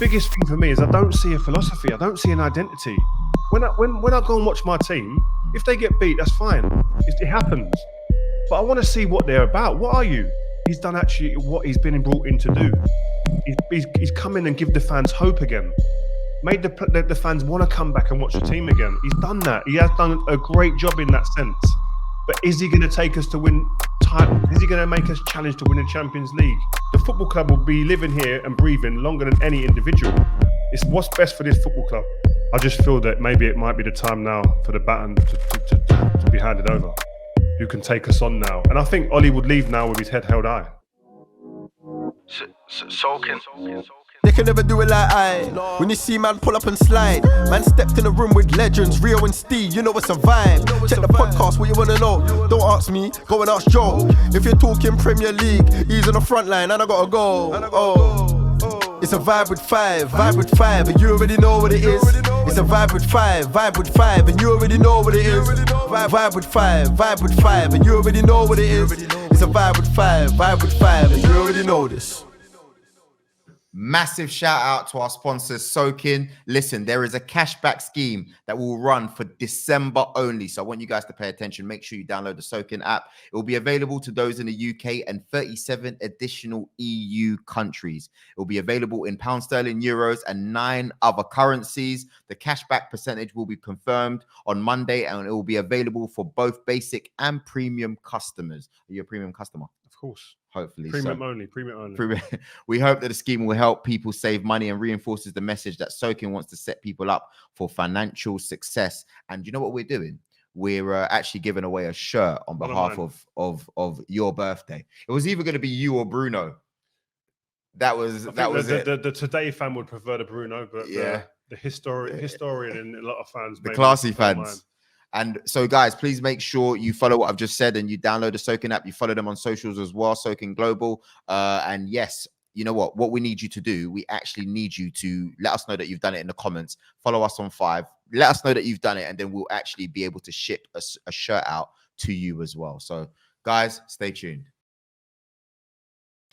biggest thing for me is I don't see a philosophy. I don't see an identity. When I go and watch my team, if they get beat, that's fine. It happens. But I want to see what they're about. What are you? He's done actually what he's been brought in to do. He's come in and give the fans hope again. Made the fans want to come back and watch the team again. He's done that. He has done a great job in that sense. But is he going to take us to win titles? Is he going to make us challenge to win the Champions League? The football club will be living here and breathing longer than any individual. It's what's best for this football club. I just feel that maybe it might be the time now for the baton to be handed over. Who can take us on now? And I think Ole would leave now with his head held high. Soaking. They can never do it like I. When you see man pull up and slide, man stepped in a room with legends, Rio and Steve, you know it's a vibe. Check the podcast, what you wanna know? Don't ask me, go and ask Joe. If you're talking Premier League, he's on the front line and I gotta go. It's a vibe with five, and you already know what it is. It's a vibe with five, and you already know what it is. Vibe with five, and you already know what it is. It's a vibe with five, and you already know this. Massive shout out to our sponsors, Soaking. Listen, there is a cashback scheme that will run for December only. So I want you guys to pay attention. Make sure you download the Soaking app. It will be available to those in the UK and 37 additional EU countries. It will be available in pound sterling, euros, and 9 other currencies. The cashback percentage will be confirmed on Monday, and it will be available for both basic and premium customers. Are you a premium customer? Of course. Hopefully. Premium only. We hope that the scheme will help people save money and reinforces the message that Soaking wants to set people up for financial success. And you know what we're doing? We're actually giving away a shirt on behalf of your birthday. It was either going to be you or Bruno. That was it. The Today fan would prefer the Bruno, but yeah, the historian and a lot of fans, the classy fans. And so, guys, please make sure you follow what I've just said and you download the Soaking app. You follow them on socials as well, Soaking Global. And yes, you know what we need you to do? We actually need you to let us know that you've done it in the comments. Follow us on 5. Let us know that you've done it, and then we'll actually be able to ship a shirt out to you as well. So, guys, stay tuned.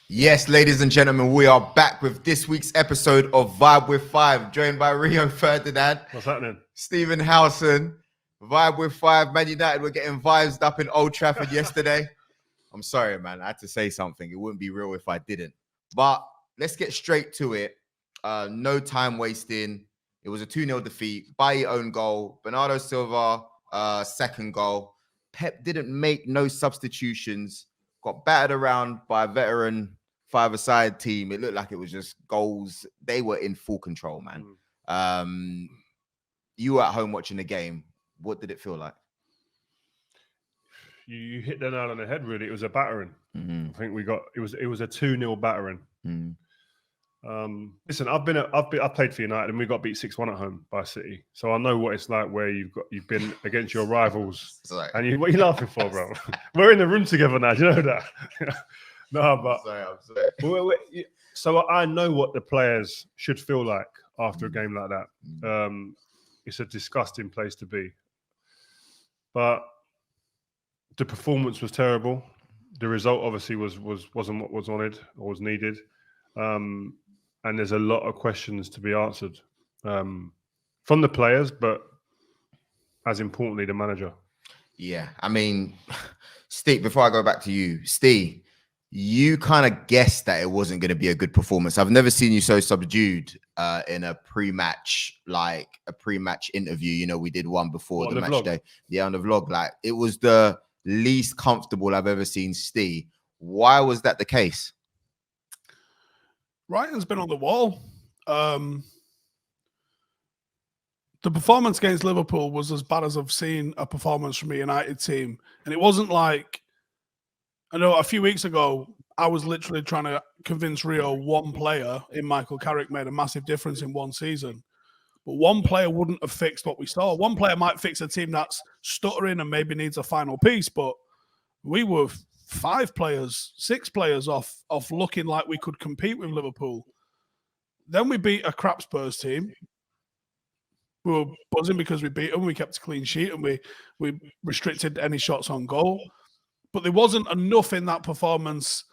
Yes, ladies and gentlemen, we are back with this week's episode of Vibe with 5, joined by Rio Ferdinand. What's happening? Stephen Howson. Vibe with 5. Man United were getting vibes up in Old Trafford yesterday. I'm sorry, man. I had to say something. It wouldn't be real if I didn't. But let's get straight to it. No time wasting. It was a 2-0 defeat. Bailly own goal. Bernardo Silva, second goal. Pep didn't make no substitutions. Got battered around by a veteran five-a-side team. It looked like it was just goals. They were in full control, man. You were at home watching the game. What did it feel like? You hit the nail on the head, really. It was a battering. I think it was a 2-0 battering. Listen, I've played for United and we got beat 6-1 at home by City. So I know what it's like where you've been against your rivals. And what are you laughing for, bro? We're in the room together now, do you know that? No, but I'm sorry. So I know what the players should feel like after a game like that. It's a disgusting place to be. But the performance was terrible. The result obviously wasn't what was wanted or was needed. And there's a lot of questions to be answered from the players, but as importantly, the manager. Yeah, I mean, Steve, before I go back to you, Steve, you kind of guessed that it wasn't going to be a good performance. I've never seen you so subdued in a pre-match interview. You know, we did one before the match day. Yeah, on the vlog. Like, it was the least comfortable I've ever seen Steve. Why was that the case? Ryan's been on the wall. The performance against Liverpool was as bad as I've seen a performance from a United team. And it wasn't like, I know a few weeks ago, I was literally trying to convince Rio one player in Michael Carrick made a massive difference in one season. But one player wouldn't have fixed what we saw. One player might fix a team that's stuttering and maybe needs a final piece, but we were 5 players, 6 players off looking like we could compete with Liverpool. Then we beat a crap Spurs team. We were buzzing because we beat them. We kept a clean sheet and we restricted any shots on goal. But there wasn't enough in that performance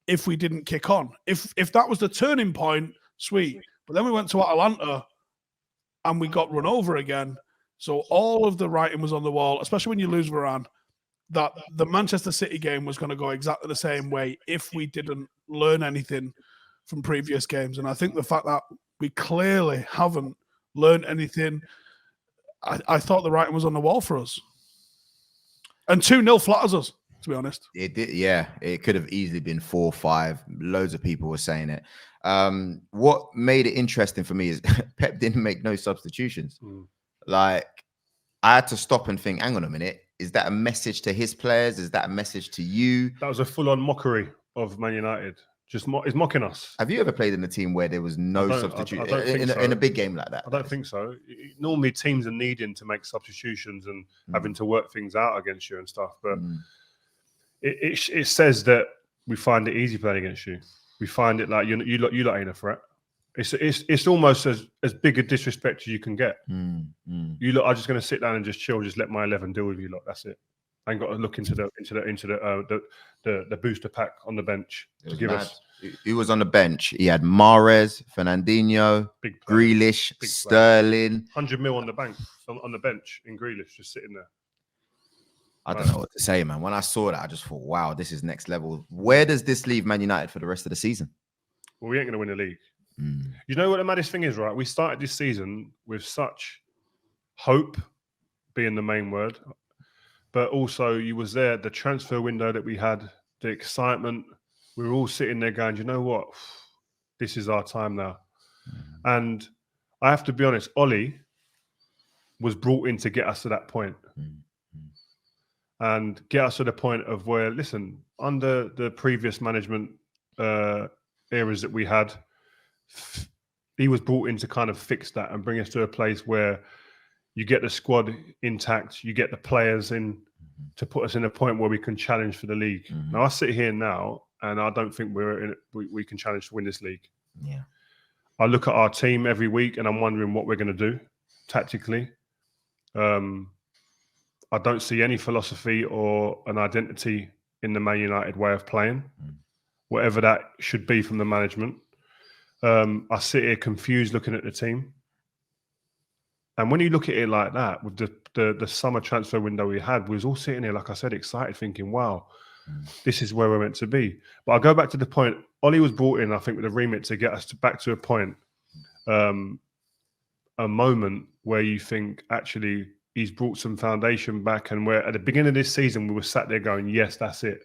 if we didn't kick on. If that was the turning point, sweet. But then we went to Atalanta and we got run over again. So all of the writing was on the wall, especially when you lose Varane, that the Manchester City game was going to go exactly the same way if we didn't learn anything from previous games. And I think the fact that we clearly haven't learned anything, I thought the writing was on the wall for us. And 2-0 flatters us, to be honest. It did, yeah. It could have easily been 4-5. Loads of people were saying it. What made it interesting for me is Pep didn't make no substitutions. Like, I had to stop and think, hang on a minute, is that a message to his players? Is that a message to you? That was a full-on mockery of Man United. Just he's mocking us. Have you ever played in a team where there was no substitution in a big game like that? I don't think so. Normally, teams are needing to make substitutions and having to work things out against you and stuff. But it says that we find it easy playing against you. We find it like you lot ain't a threat. It's almost as big a disrespect as you can get. You lot are just going to sit down and just chill, just let my 11 deal with you lot. That's it. I ain't got to look into the booster pack on the bench to give us. Who was on the bench? He had Mahrez, Fernandinho, Grealish, Sterling. 100 mil on the bank on the bench in Grealish, just sitting there. I don't know what to say, man. When I saw that, I just thought, wow, this is next level. Where does this leave Man United for the rest of the season? Well, we ain't going to win the league. You know what the maddest thing is, right? We started this season with such hope, being the main word, but also you was there, the transfer window that we had, the excitement. We were all sitting there going, you know what? This is our time now. And I have to be honest, Ole was brought in to get us to that point. And get us to the point of where, listen, under the previous management eras that we had, he was brought in to kind of fix that and bring us to a place where you get the squad intact, you get the players in to put us in a point where we can challenge for the league. Now, I sit here now and I don't think we can challenge to win this league. Yeah. I look at our team every week and I'm wondering what we're going to do tactically. I don't see any philosophy or an identity in the Man United way of playing, whatever that should be from the management. I sit here confused looking at the team. And when you look at it like that, with the summer transfer window we had, we was all sitting here, like I said, excited, thinking, wow, this is where we're meant to be. But I go back to the point, Ole was brought in, I think, with a remit to get us back to a point, a moment where you think, actually, he's brought some foundation back, and where at the beginning of this season, we were sat there going, yes, that's it.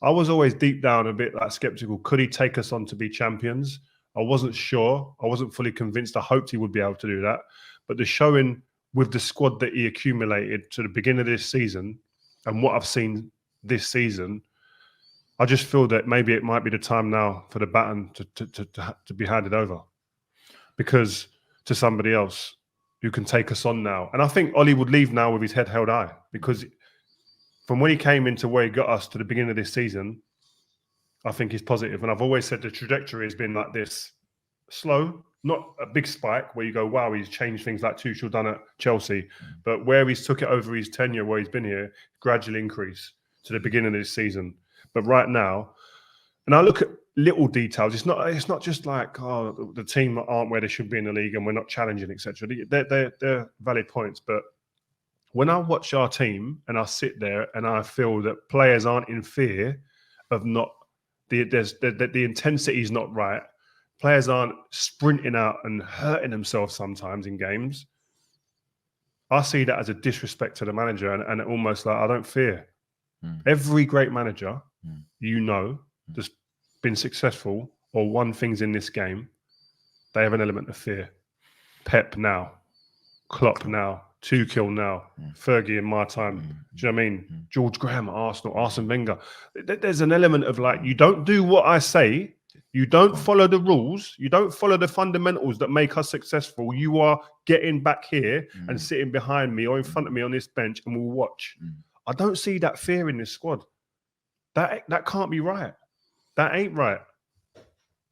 I was always deep down a bit like skeptical. Could he take us on to be champions? I wasn't sure. I wasn't fully convinced. I hoped he would be able to do that. But the showing with the squad that he accumulated to the beginning of this season and what I've seen this season, I just feel that maybe it might be the time now for the baton to be handed over, because to somebody else who can take us on now. And I think Ole would leave now with his head held high, because from when he came into where he got us to the beginning of this season, I think he's positive. And I've always said the trajectory has been like this, slow, not a big spike where you go, wow, he's changed things like Tuchel done at Chelsea. But where he's took it over his tenure, where he's been here, gradual increase to the beginning of this season. But right now, and I look at little details, it's not just like, oh, the team aren't where they should be in the league and we're not challenging, etc. They're valid points. But when I watch our team and I sit there and I feel that players aren't in fear of not, the intensity is not right. Players aren't sprinting out and hurting themselves sometimes in games. I see that as a disrespect to the manager, and almost like, I don't fear. Every great manager, that's been successful or won things in this game, they have an element of fear. Pep now, Klopp now, Tuchel now, Fergie in my time. Do you know what I mean? George Graham at Arsenal, Arsene Wenger. There's an element of like, you don't do what I say, you don't follow the rules, you don't follow the fundamentals that make us successful. You are getting back here and sitting behind me or in front of me on this bench and we'll watch. I don't see that fear in this squad. That can't be right. That ain't right.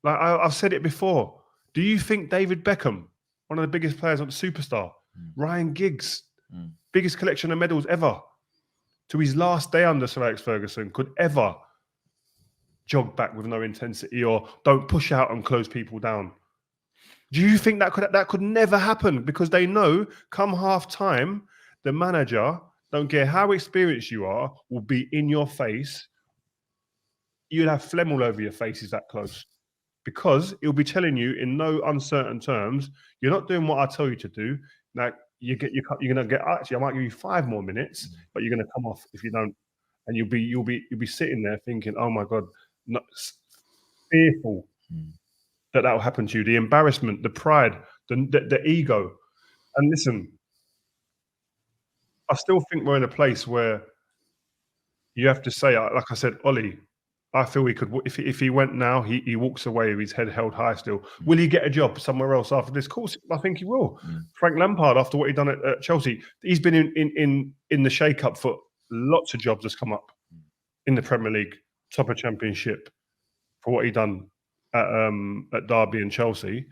Like I've said it before. Do you think David Beckham, one of the biggest players on the superstar, Ryan Giggs, biggest collection of medals ever, to his last day under Sir Alex Ferguson, could ever jog back with no intensity or don't push out and close people down? Do you think that could never happen? Because they know come half time, the manager, don't care how experienced you are, will be in your face. You'll have phlegm all over your face. Is that close? Because he'll be telling you in no uncertain terms, you're not doing what I tell you to do. Now you're gonna get, actually, I might give you 5 more minutes, but you're gonna come off if you don't. And you'll be sitting there thinking, oh my God, not fearful that will happen to you. The embarrassment, the pride, the ego. And listen, I still think we're in a place where you have to say, like I said, Ole, I feel he could, if he went now, he walks away with his head held high still. Will he get a job somewhere else after this? Of course, I think he will. Frank Lampard, after what he done at Chelsea, he's been in the shake-up for lots of jobs that's come up in the Premier League, top of Championship, for what he done at Derby and Chelsea.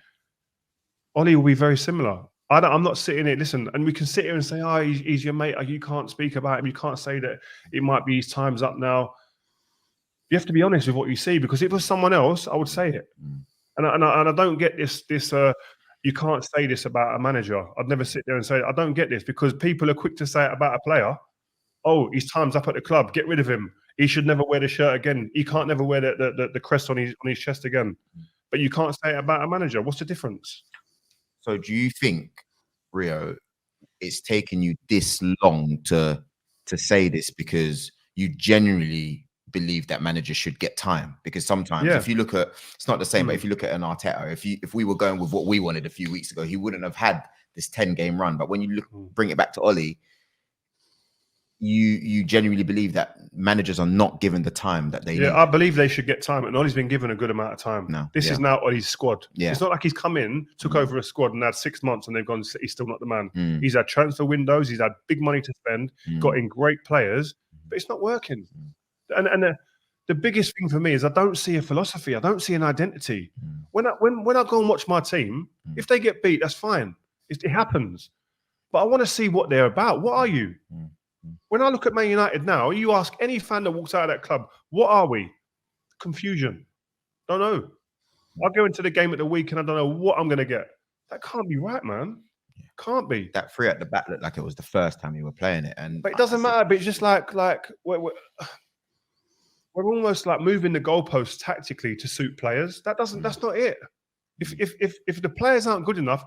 Ole will be very similar. I'm not sitting here, listen, and we can sit here and say, oh, he's your mate. You can't speak about him. You can't say that it might be his time's up now. You have to be honest with what you see, because if it was someone else, I would say it. And I don't get this you can't say this about a manager. I'd never sit there and say, I don't get this, because people are quick to say it about a player. Oh, his time's up at the club. Get rid of him. He should never wear the shirt again. He can't never wear the crest on his chest again. But you can't say it about a manager. What's the difference? So do you think, Rio, it's taken you this long to say this because you genuinely believe that managers should get time? Because sometimes if you look at, it's not the same, but if you look at an Arteta, if we were going with what we wanted a few weeks ago, he wouldn't have had this 10-game run. But when you bring it back to Ole, you genuinely believe that managers are not given the time that they need. I believe they should get time, and Ole's been given a good amount of time. No, this is now Ole's squad. Yeah. It's not like he's come in, took over a squad and had 6 months and they've gone, he's still not the man. He's had transfer windows, he's had big money to spend, got in great players, but it's not working. And the biggest thing for me is I don't see a philosophy. I don't see an identity. When I go and watch my team, if they get beat, that's fine. It happens. But I want to see what they're about. What are you? When I look at Man United now, you ask any fan that walks out of that club, what are we? Confusion. Don't know. I'll go into the game at the weekend, I don't know what I'm going to get. That can't be right, man. Can't be. That 3 at the back looked like it was the first time you were playing it. But it doesn't matter. But it's just like we're almost like moving the goalposts tactically to suit players. That's not it. If the players aren't good enough,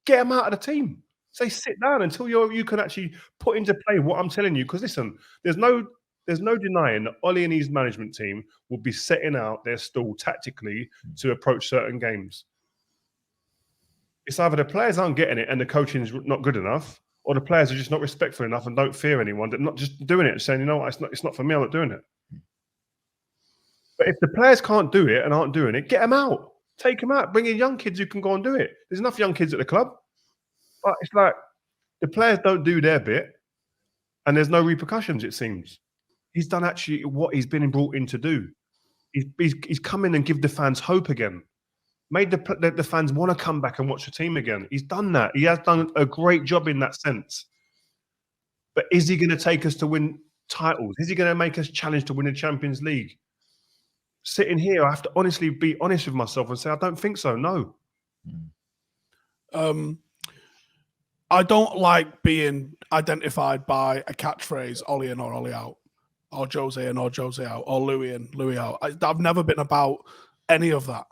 get them out of the team. Say sit down until you can actually put into play what I'm telling you. Because listen, there's no denying that Ole and his management team will be setting out their stall tactically to approach certain games. It's either the players aren't getting it and the coaching is not good enough, or the players are just not respectful enough and don't fear anyone. They're not just doing it and saying, you know what, it's not for me, I'm not doing it. But if the players can't do it and aren't doing it, get them out. Take them out. Bring in young kids who can go and do it. There's enough young kids at the club. But it's like the players don't do their bit and there's no repercussions, it seems. He's done actually what he's been brought in to do. He's come in and give the fans hope again. Made the fans want to come back and watch the team again. He's done that. He has done a great job in that sense. But is he going to take us to win titles? Is he going to make us challenge to win the Champions League? Sitting here, I have to honestly be honest with myself and say, I don't think so, no. I don't like being identified by a catchphrase, Ole in or Ole out, or Jose in or Jose out, or Louis in, Louis out. I've never been about any of that.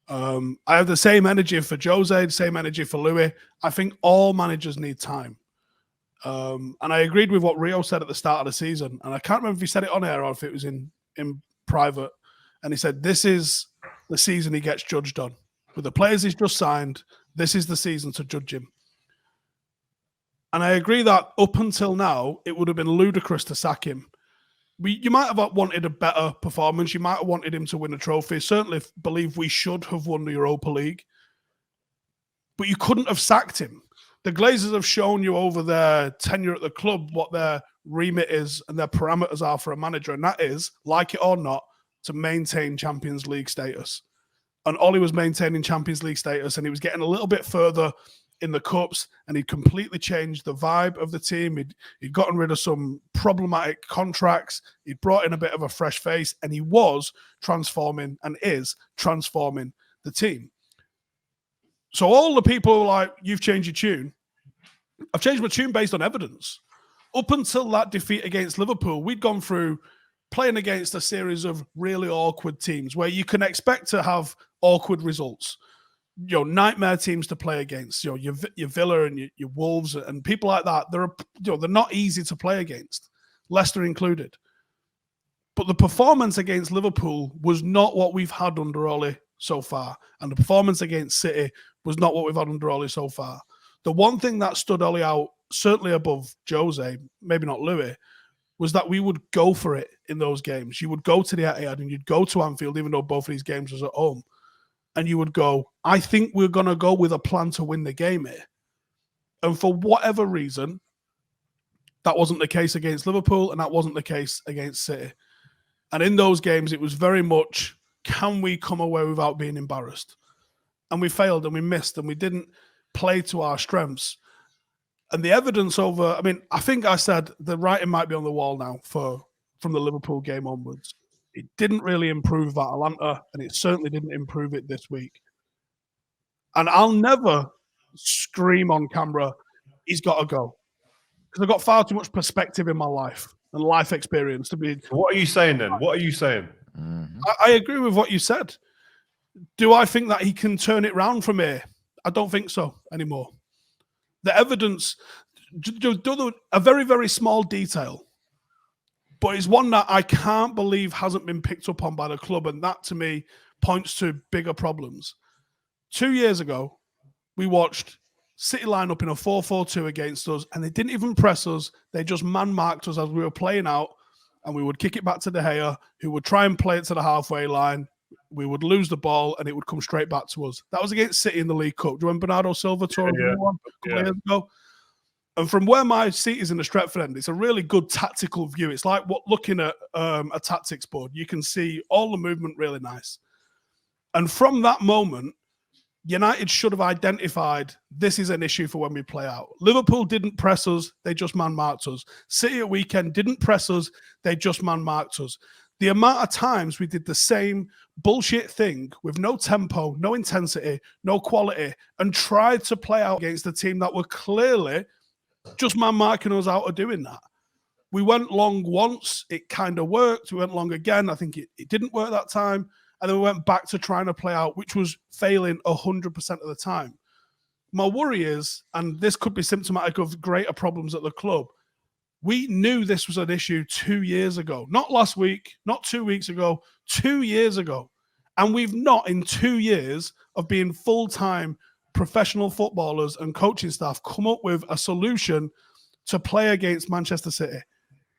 I have the same energy for Jose, the same energy for Louis. I think all managers need time. And I agreed with what Rio said at the start of the season. And I can't remember if he said it on air or if it was in private. And he said, this is the season he gets judged on. With the players he's just signed, this is the season to judge him. And I agree that up until now, it would have been ludicrous to sack him. You might have wanted a better performance. You might have wanted him to win a trophy. Certainly believe we should have won the Europa League. But you couldn't have sacked him. The Glazers have shown you over their tenure at the club what their remit is and their parameters are for a manager. And that is, like it or not, to maintain Champions League status. And Ole was maintaining Champions League status and he was getting a little bit further in the cups, and he'd completely changed the vibe of the team. He'd gotten rid of some problematic contracts. He'd brought in a bit of a fresh face, and he was transforming and is transforming the team. So all the people who are like, you've changed your tune. I've changed my tune based on evidence. Up until that defeat against Liverpool, we'd gone through playing against a series of really awkward teams where you can expect to have awkward results. Nightmare teams to play against. Your Villa and your Wolves and people like that. They're not easy to play against, Leicester included. But the performance against Liverpool was not what we've had under Ole so far, and the performance against City was not what we've had under Ole so far. The one thing that stood Ole out, certainly above Jose, maybe not Louis, was that we would go for it in those games. You would go to the Etihad and you'd go to Anfield, even though both of these games was at home, and you would go, I think we're going to go with a plan to win the game here. And for whatever reason, that wasn't the case against Liverpool, and that wasn't the case against City. And in those games, it was very much, can we come away without being embarrassed? And we failed and we missed and we didn't play to our strengths. And the evidence I think I said the writing might be on the wall now from the Liverpool game onwards. It didn't really improve at Atalanta, and it certainly didn't improve it this week. And I'll never scream on camera, he's got to go. Because I've got far too much perspective in my life and life experience to be... So what are you saying then? What are you saying? I agree with what you said. Do I think that he can turn it round from here? I don't think so anymore. The evidence, a very, very small detail, but it's one that I can't believe hasn't been picked up on by the club, and that to me points to bigger problems. 2 years ago, we watched City line up in a 4-4-2 against us, and they didn't even press us. They just man-marked us as we were playing out, and we would kick it back to De Gea, who would try and play it to the halfway line. We would lose the ball, and it would come straight back to us. That was against City in the League Cup. Do you remember Bernardo Silva tore one a couple of years ago? And from where my seat is in the Stretford end, it's a really good tactical view. It's like looking at a tactics board. You can see all the movement really nice. And from that moment, United should have identified this is an issue for when we play out. Liverpool didn't press us. They just man-marked us. City at weekend didn't press us. They just man-marked us. The amount of times we did the same bullshit thing with no tempo, no intensity, no quality, and tried to play out against a team that were clearly just man-marking us out of doing that. We went long once. It kind of worked. We went long again. I think it didn't work that time. And then we went back to trying to play out, which was failing 100% of the time. My worry is, and this could be symptomatic of greater problems at the club, we knew this was an issue 2 years ago. Not last week, not 2 weeks ago, 2 years ago. And we've not, in 2 years of being full-time professional footballers and coaching staff, come up with a solution to play against Manchester City.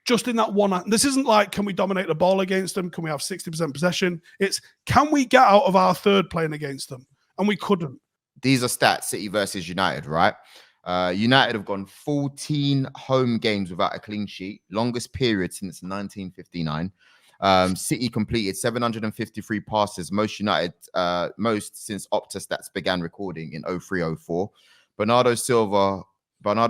Just in that one, this isn't like, can we dominate the ball against them? Can we have 60% possession? It's, can we get out of our third playing against them? And we couldn't. These are stats, City versus United, right? United have gone 14 home games without a clean sheet, longest period since 1959. City completed 753 passes, most since Opta Stats began recording in 03-04. Bernardo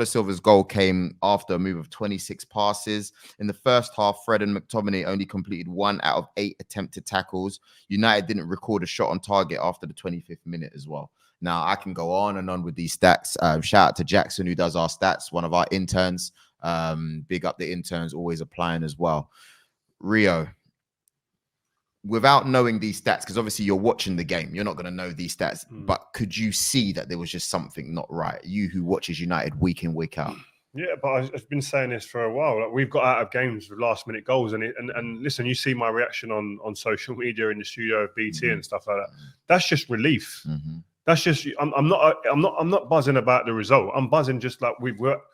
Silva's goal came after a move of 26 passes. In the first half, Fred and McTominay only completed 1 out of 8 attempted tackles. United didn't record a shot on target after the 25th minute as well. Now, I can go on and on with these stats. Shout out to Jackson, who does our stats, one of our interns. Big up the interns, always applying as well. Rio, without knowing these stats, because obviously you're watching the game, you're not going to know these stats, but could you see that there was just something not right? You who watches United week in, week out. Yeah, but I've been saying this for a while. Like, we've got out of games with last-minute goals, and listen, you see my reaction on social media in the studio of BT and stuff like that. That's just relief. That's just, I'm not buzzing about the result. I'm buzzing just like we've worked.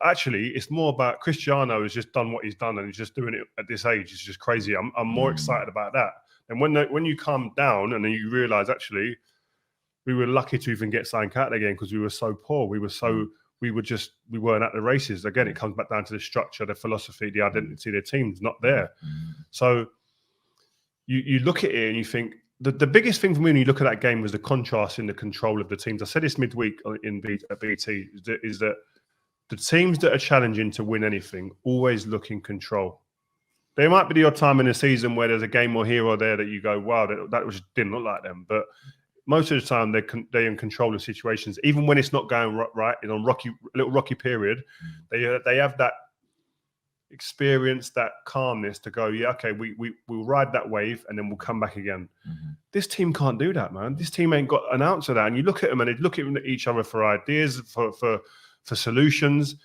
Actually, it's more about Cristiano has just done what he's done, and he's just doing it at this age. It's just crazy. I'm more excited about that. And when you calm down and then you realise, actually, we were lucky to even get signed out again because we were so poor. We weren't at the races. Again, it comes back down to the structure, the philosophy, the identity. The team's not there. So you look at it and you think, the biggest thing for me when you look at that game was the contrast in the control of the teams. I said this midweek at BT, is that the teams that are challenging to win anything always look in control. There might be the odd time in the season where there's a game or here or there that you go, wow, that didn't look like them. But most of the time they're in control of situations, even when it's not going right. In a little rocky period, they have that experience, that calmness to go, yeah, okay, we'll ride that wave and then we'll come back again. This team can't do that, man. This team ain't got an answer to that. And you look at them and they look at each other for ideas, for solutions,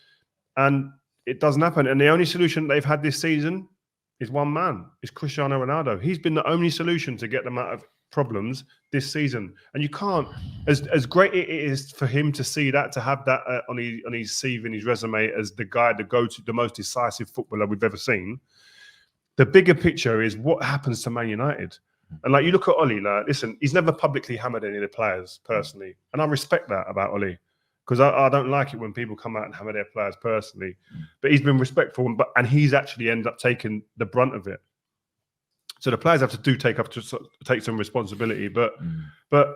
and it doesn't happen. And the only solution they've had this season is one man. It's Cristiano Ronaldo. He's been the only solution to get them out of problems this season. And you can't, as great it is for him to see that, to have that on his CV and his resume as the guy, the most decisive footballer we've ever seen. The bigger picture is what happens to Man United. And like you look at Ole, like, listen, he's never publicly hammered any of the players personally. And I respect that about Ole. Because I don't like it when people come out and hammer their players personally. But he's been respectful, and he's actually ended up taking the brunt of it. So the players have to take some responsibility. But at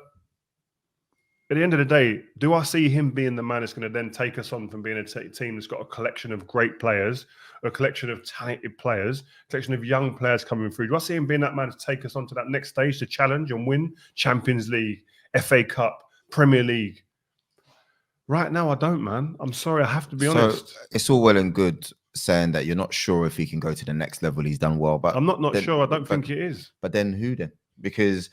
the end of the day, do I see him being the man that's going to then take us on from being a team that's got a collection of great players, a collection of talented players, a collection of young players coming through? Do I see him being that man to take us on to that next stage to challenge and win Champions League, FA Cup, Premier League? Right now, I don't, man. I'm sorry. I have to be honest. It's all well and good saying that you're not sure if he can go to the next level. He's done well, but I'm not sure. I don't think it is. But then who then? Because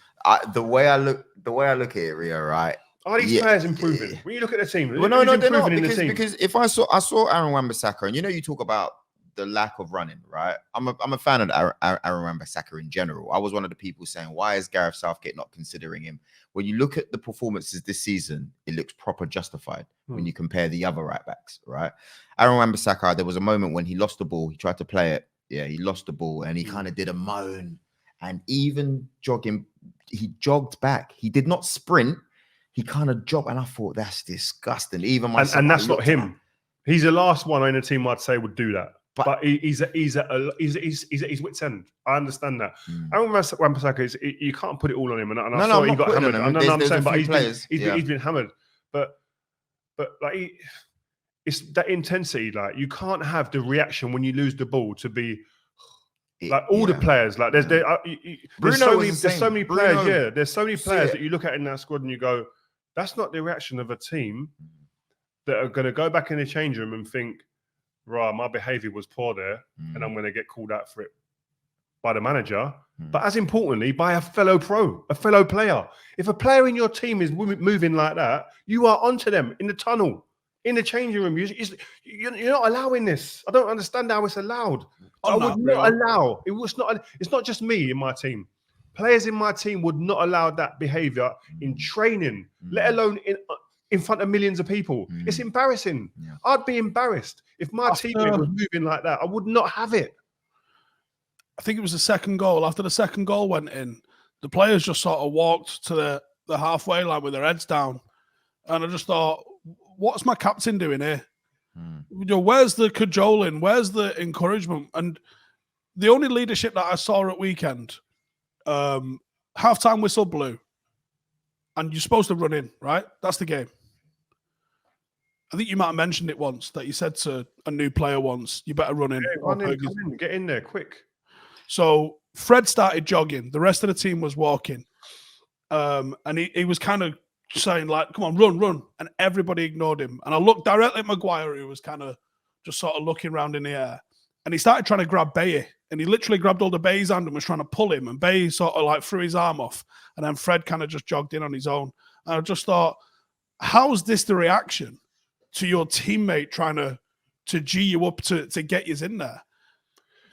the way I look at it, Rio, right? Are these players improving? When you look at the team, well, no, they're not. Because if I saw Aaron Wan-Bissaka, and you talk about the lack of running, right? I'm a fan of Aaron Wan-Bissaka in general. I was one of the people saying, why is Gareth Southgate not considering him? When you look at the performances this season, it looks proper justified when you compare the other right backs, right? Aaron Wan-Bissaka, there was a moment when he lost the ball. He tried to play it. Yeah, he lost the ball and he kind of did a moan. And even he jogged back. He did not sprint. He kind of jogged. And I thought, that's disgusting. Even myself. And that's not him. He's the last one in the team I'd say would do that. But he's at his wit's end. I understand that. Aaron Wan-Bissaka, you can't put it all on him. And I saw he got hammered. I'm saying, but he's been hammered. But like it's that intensity. Like you can't have the reaction when you lose the ball to be like all the players. Like there's so many players. Yeah, there's so many players that you look at in that squad and you go, that's not the reaction of a team that are going to go back in the change room and think, right, my behaviour was poor there, and I'm going to get called out for it by the manager. But as importantly, by a fellow player. If a player in your team is moving like that, you are onto them in the tunnel, in the changing room. You're not allowing this. I don't understand how it's allowed. I would not allow. It's not just me in my team. Players in my team would not allow that behaviour in training, let alone in front of millions of people. It's embarrassing. Yeah. I'd be embarrassed if my teammate was moving like that. I would not have it. I think it was the second goal. After the second goal went in, the players just sort of walked to the halfway line with their heads down. And I just thought, what's my captain doing here? Where's the cajoling? Where's the encouragement? And the only leadership that I saw at weekend, halftime whistle blew. And you're supposed to run in, right? That's the game. I think you might have mentioned it once, that you said to a new player once, you better run in. Get in there, quick. So Fred started jogging. The rest of the team was walking. And he was kind of saying, like, come on, run. And everybody ignored him. And I looked directly at Maguire, who was kind of just sort of looking around in the air. And he started trying to grab Baye. And he literally grabbed all the Baye's hand and was trying to pull him. And Baye sort of like threw his arm off. And then Fred kind of just jogged in on his own. And I just thought, how's this the reaction to your teammate trying to G you up to get you in there?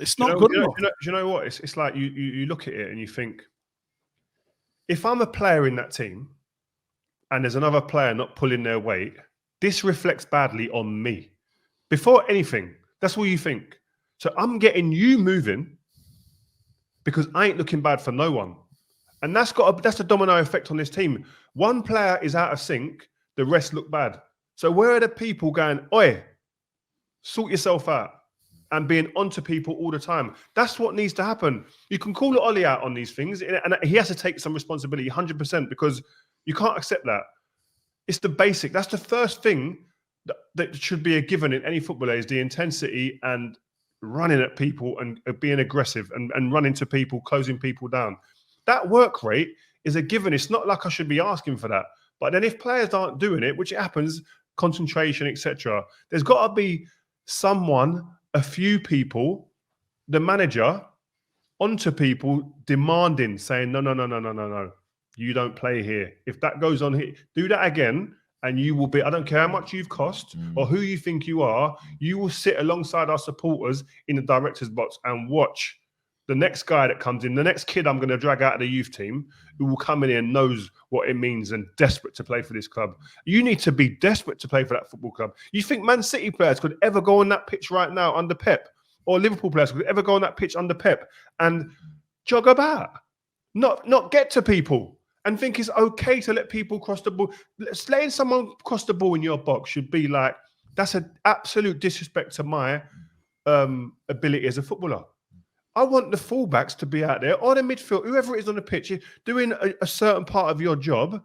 It's not good enough. You know what? It's like you look at it and you think, if I'm a player in that team and there's another player not pulling their weight, this reflects badly on me. Before anything, that's what you think. So I'm getting you moving because I ain't looking bad for no one. And that's a domino effect on this team. One player is out of sync, the rest look bad. So where are the people going, oi, sort yourself out, and being onto people all the time? That's what needs to happen. You can call Ole out on these things, and he has to take some responsibility, 100%, because you can't accept that. It's the basic. That's the first thing that should be a given in any footballer, is the intensity and running at people and being aggressive and running to people, closing people down. That work rate is a given. It's not like I should be asking for that. But then if players aren't doing it, which it happens, concentration, etc., there's got to be someone, a few people, the manager, onto people demanding, saying, no. You don't play here. If that goes on here, do that again, and you will be, I don't care how much you've cost or who you think you are, you will sit alongside our supporters in the director's box and watch the next guy that comes in, the next kid I'm going to drag out of the youth team, who will come in here and knows what it means and desperate to play for this club. You need to be desperate to play for that football club. You think Man City players could ever go on that pitch right now under Pep, or Liverpool players could ever go on that pitch under Pep and jog about, not get to people and think it's okay to let people cross the ball? Letting someone cross the ball in your box should be like, that's an absolute disrespect to my ability as a footballer. I want the fullbacks to be out there, or the midfield, whoever it is on the pitch, doing a certain part of your job,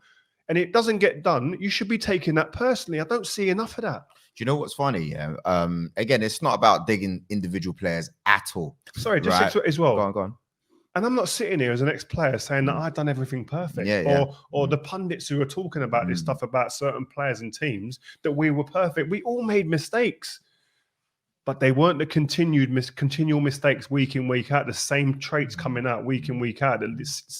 and it doesn't get done. You should be taking that personally. I don't see enough of that. Do you know what's funny? Yeah. Again, it's not about digging individual players at all. Sorry, just as well. Go on. And I'm not sitting here as an ex-player saying that I've done everything perfect, or the pundits who are talking about this stuff about certain players and teams that we were perfect. We all made mistakes, but they weren't the continual mistakes week in, week out. The same traits coming out week in, week out. That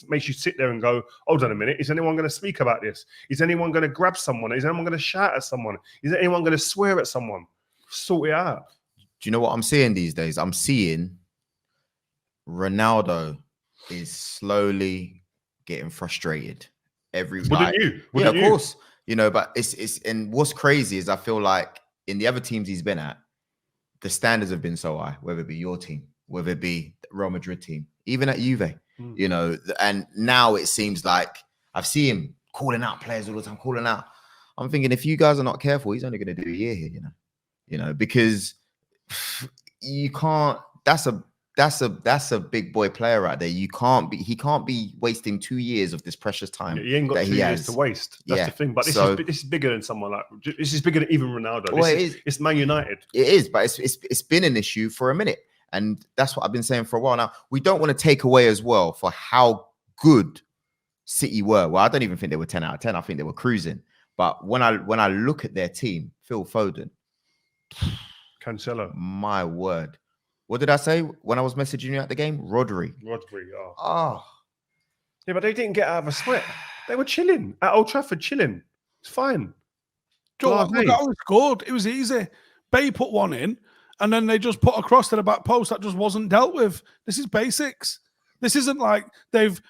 makes you sit there and go, hold on a minute. Is anyone going to speak about this? Is anyone going to grab someone? Is anyone going to shout at someone? Is anyone going to swear at someone? Sort it out. Do you know what I'm seeing these days? I'm seeing Ronaldo is slowly getting frustrated. Wouldn't you? Of course. You know, but it's and what's crazy is I feel like in the other teams he's been at, the standards have been so high, whether it be your team, whether it be the Real Madrid team, even at Juve, you know, and now it seems like I've seen him calling out players all the time, calling out. I'm thinking if you guys are not careful, he's only going to do a year here, you know, because you can't, that's a big boy player out there. He can't be wasting 2 years of this precious time. He ain't got 2 years to waste. That's the thing. But this is bigger than someone like, this is bigger than even Ronaldo. Well, it's Man United. It is, but it's been an issue for a minute. And that's what I've been saying for a while now. We don't want to take away as well for how good City were. Well, I don't even think they were 10 out of 10. I think they were cruising. But when I look at their team, Phil Foden, Cancelo, my word. What did I say when I was messaging you at the game? Rodri. Oh. Yeah, but they didn't get out of a sweat. They were chilling at Old Trafford, chilling. It's fine. Look how it scored. It was easy. Bay put one in, and then they just put a cross to the back post that just wasn't dealt with. This is basics. This isn't like they've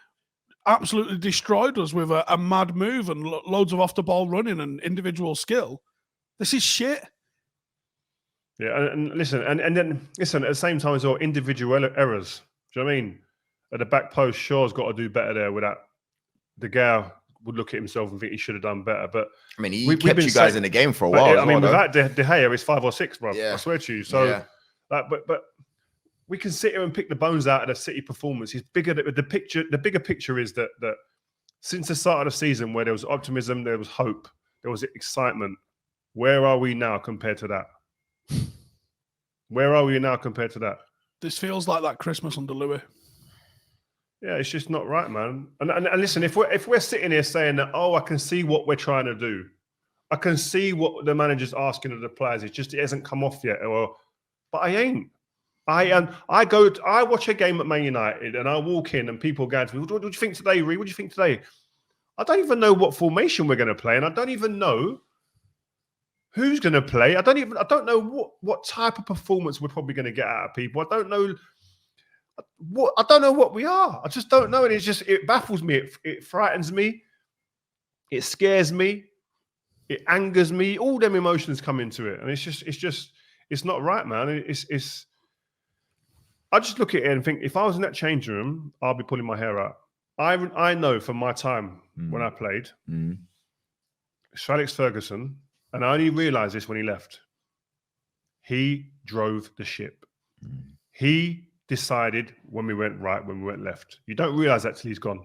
absolutely destroyed us with a mad move and loads of off-the-ball running and individual skill. This is shit. Yeah, and listen, and then listen, at the same time as well, individual errors. Do you know what I mean? At the back post, Shaw's got to do better there with that. De Gea would look at himself and think he should have done better. But I mean, he kept you guys in the game for a while. I mean, without De Gea, it's 5 or 6, bro. Yeah. I swear to you. So, but we can sit here and pick the bones out of the City performance. It's bigger. The bigger picture is that since the start of the season, where there was optimism, there was hope, there was excitement. Where are we now compared to that? Where are we now compared to that? This feels like that Christmas under Louis. Yeah, it's just not right, man. And listen, if we're sitting here saying that, I can see what we're trying to do, I can see what the manager's asking of the players. It's just it hasn't come off yet. But I ain't. I watch a game at Man United and I walk in and people go to me, what do you think today, Ree? What do you think today? I don't even know what formation we're going to play, and I don't even know who's going to play. I don't know what type of performance we're probably going to get out of people. I don't know what we are. I just don't know. And it baffles me. It frightens me. It scares me. It angers me. All them emotions come into it. And it's not right, man. I just look at it and think, if I was in that changing room, I'll be pulling my hair out. I know from my time when I played, Sir Alex Ferguson, and I only realised this when he left, he drove the ship. He decided when we went right, when we went left. You don't realise that till he's gone,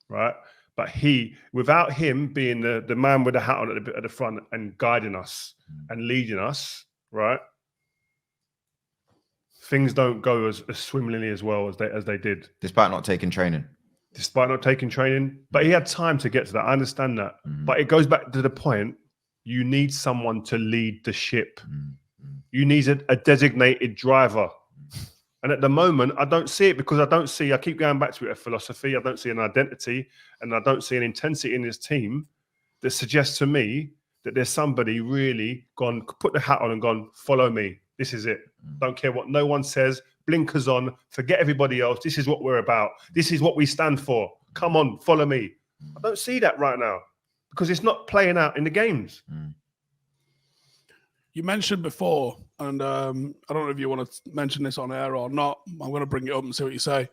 right? But without him being the man with the hat on at the front and guiding us and leading us, right? Things don't go as swimmingly as well as they did. Despite not taking training. despite not taking training. But he had time to get to that. I understand that. But it goes back to the point, you need someone to lead the ship. You need a designated driver. And at the moment, I don't see it because I keep going back to it, a philosophy. I don't see an identity, and I don't see an intensity in this team that suggests to me that there's somebody really gone, put the hat on and gone, follow me. This is it. Don't care what no one says. Blinkers on. Forget everybody else. This is what we're about. This is what we stand for. Come on, follow me. I don't see that right now because it's not playing out in the games. You mentioned before, and I don't know if you want to mention this on air or not. I'm going to bring it up and see what you say.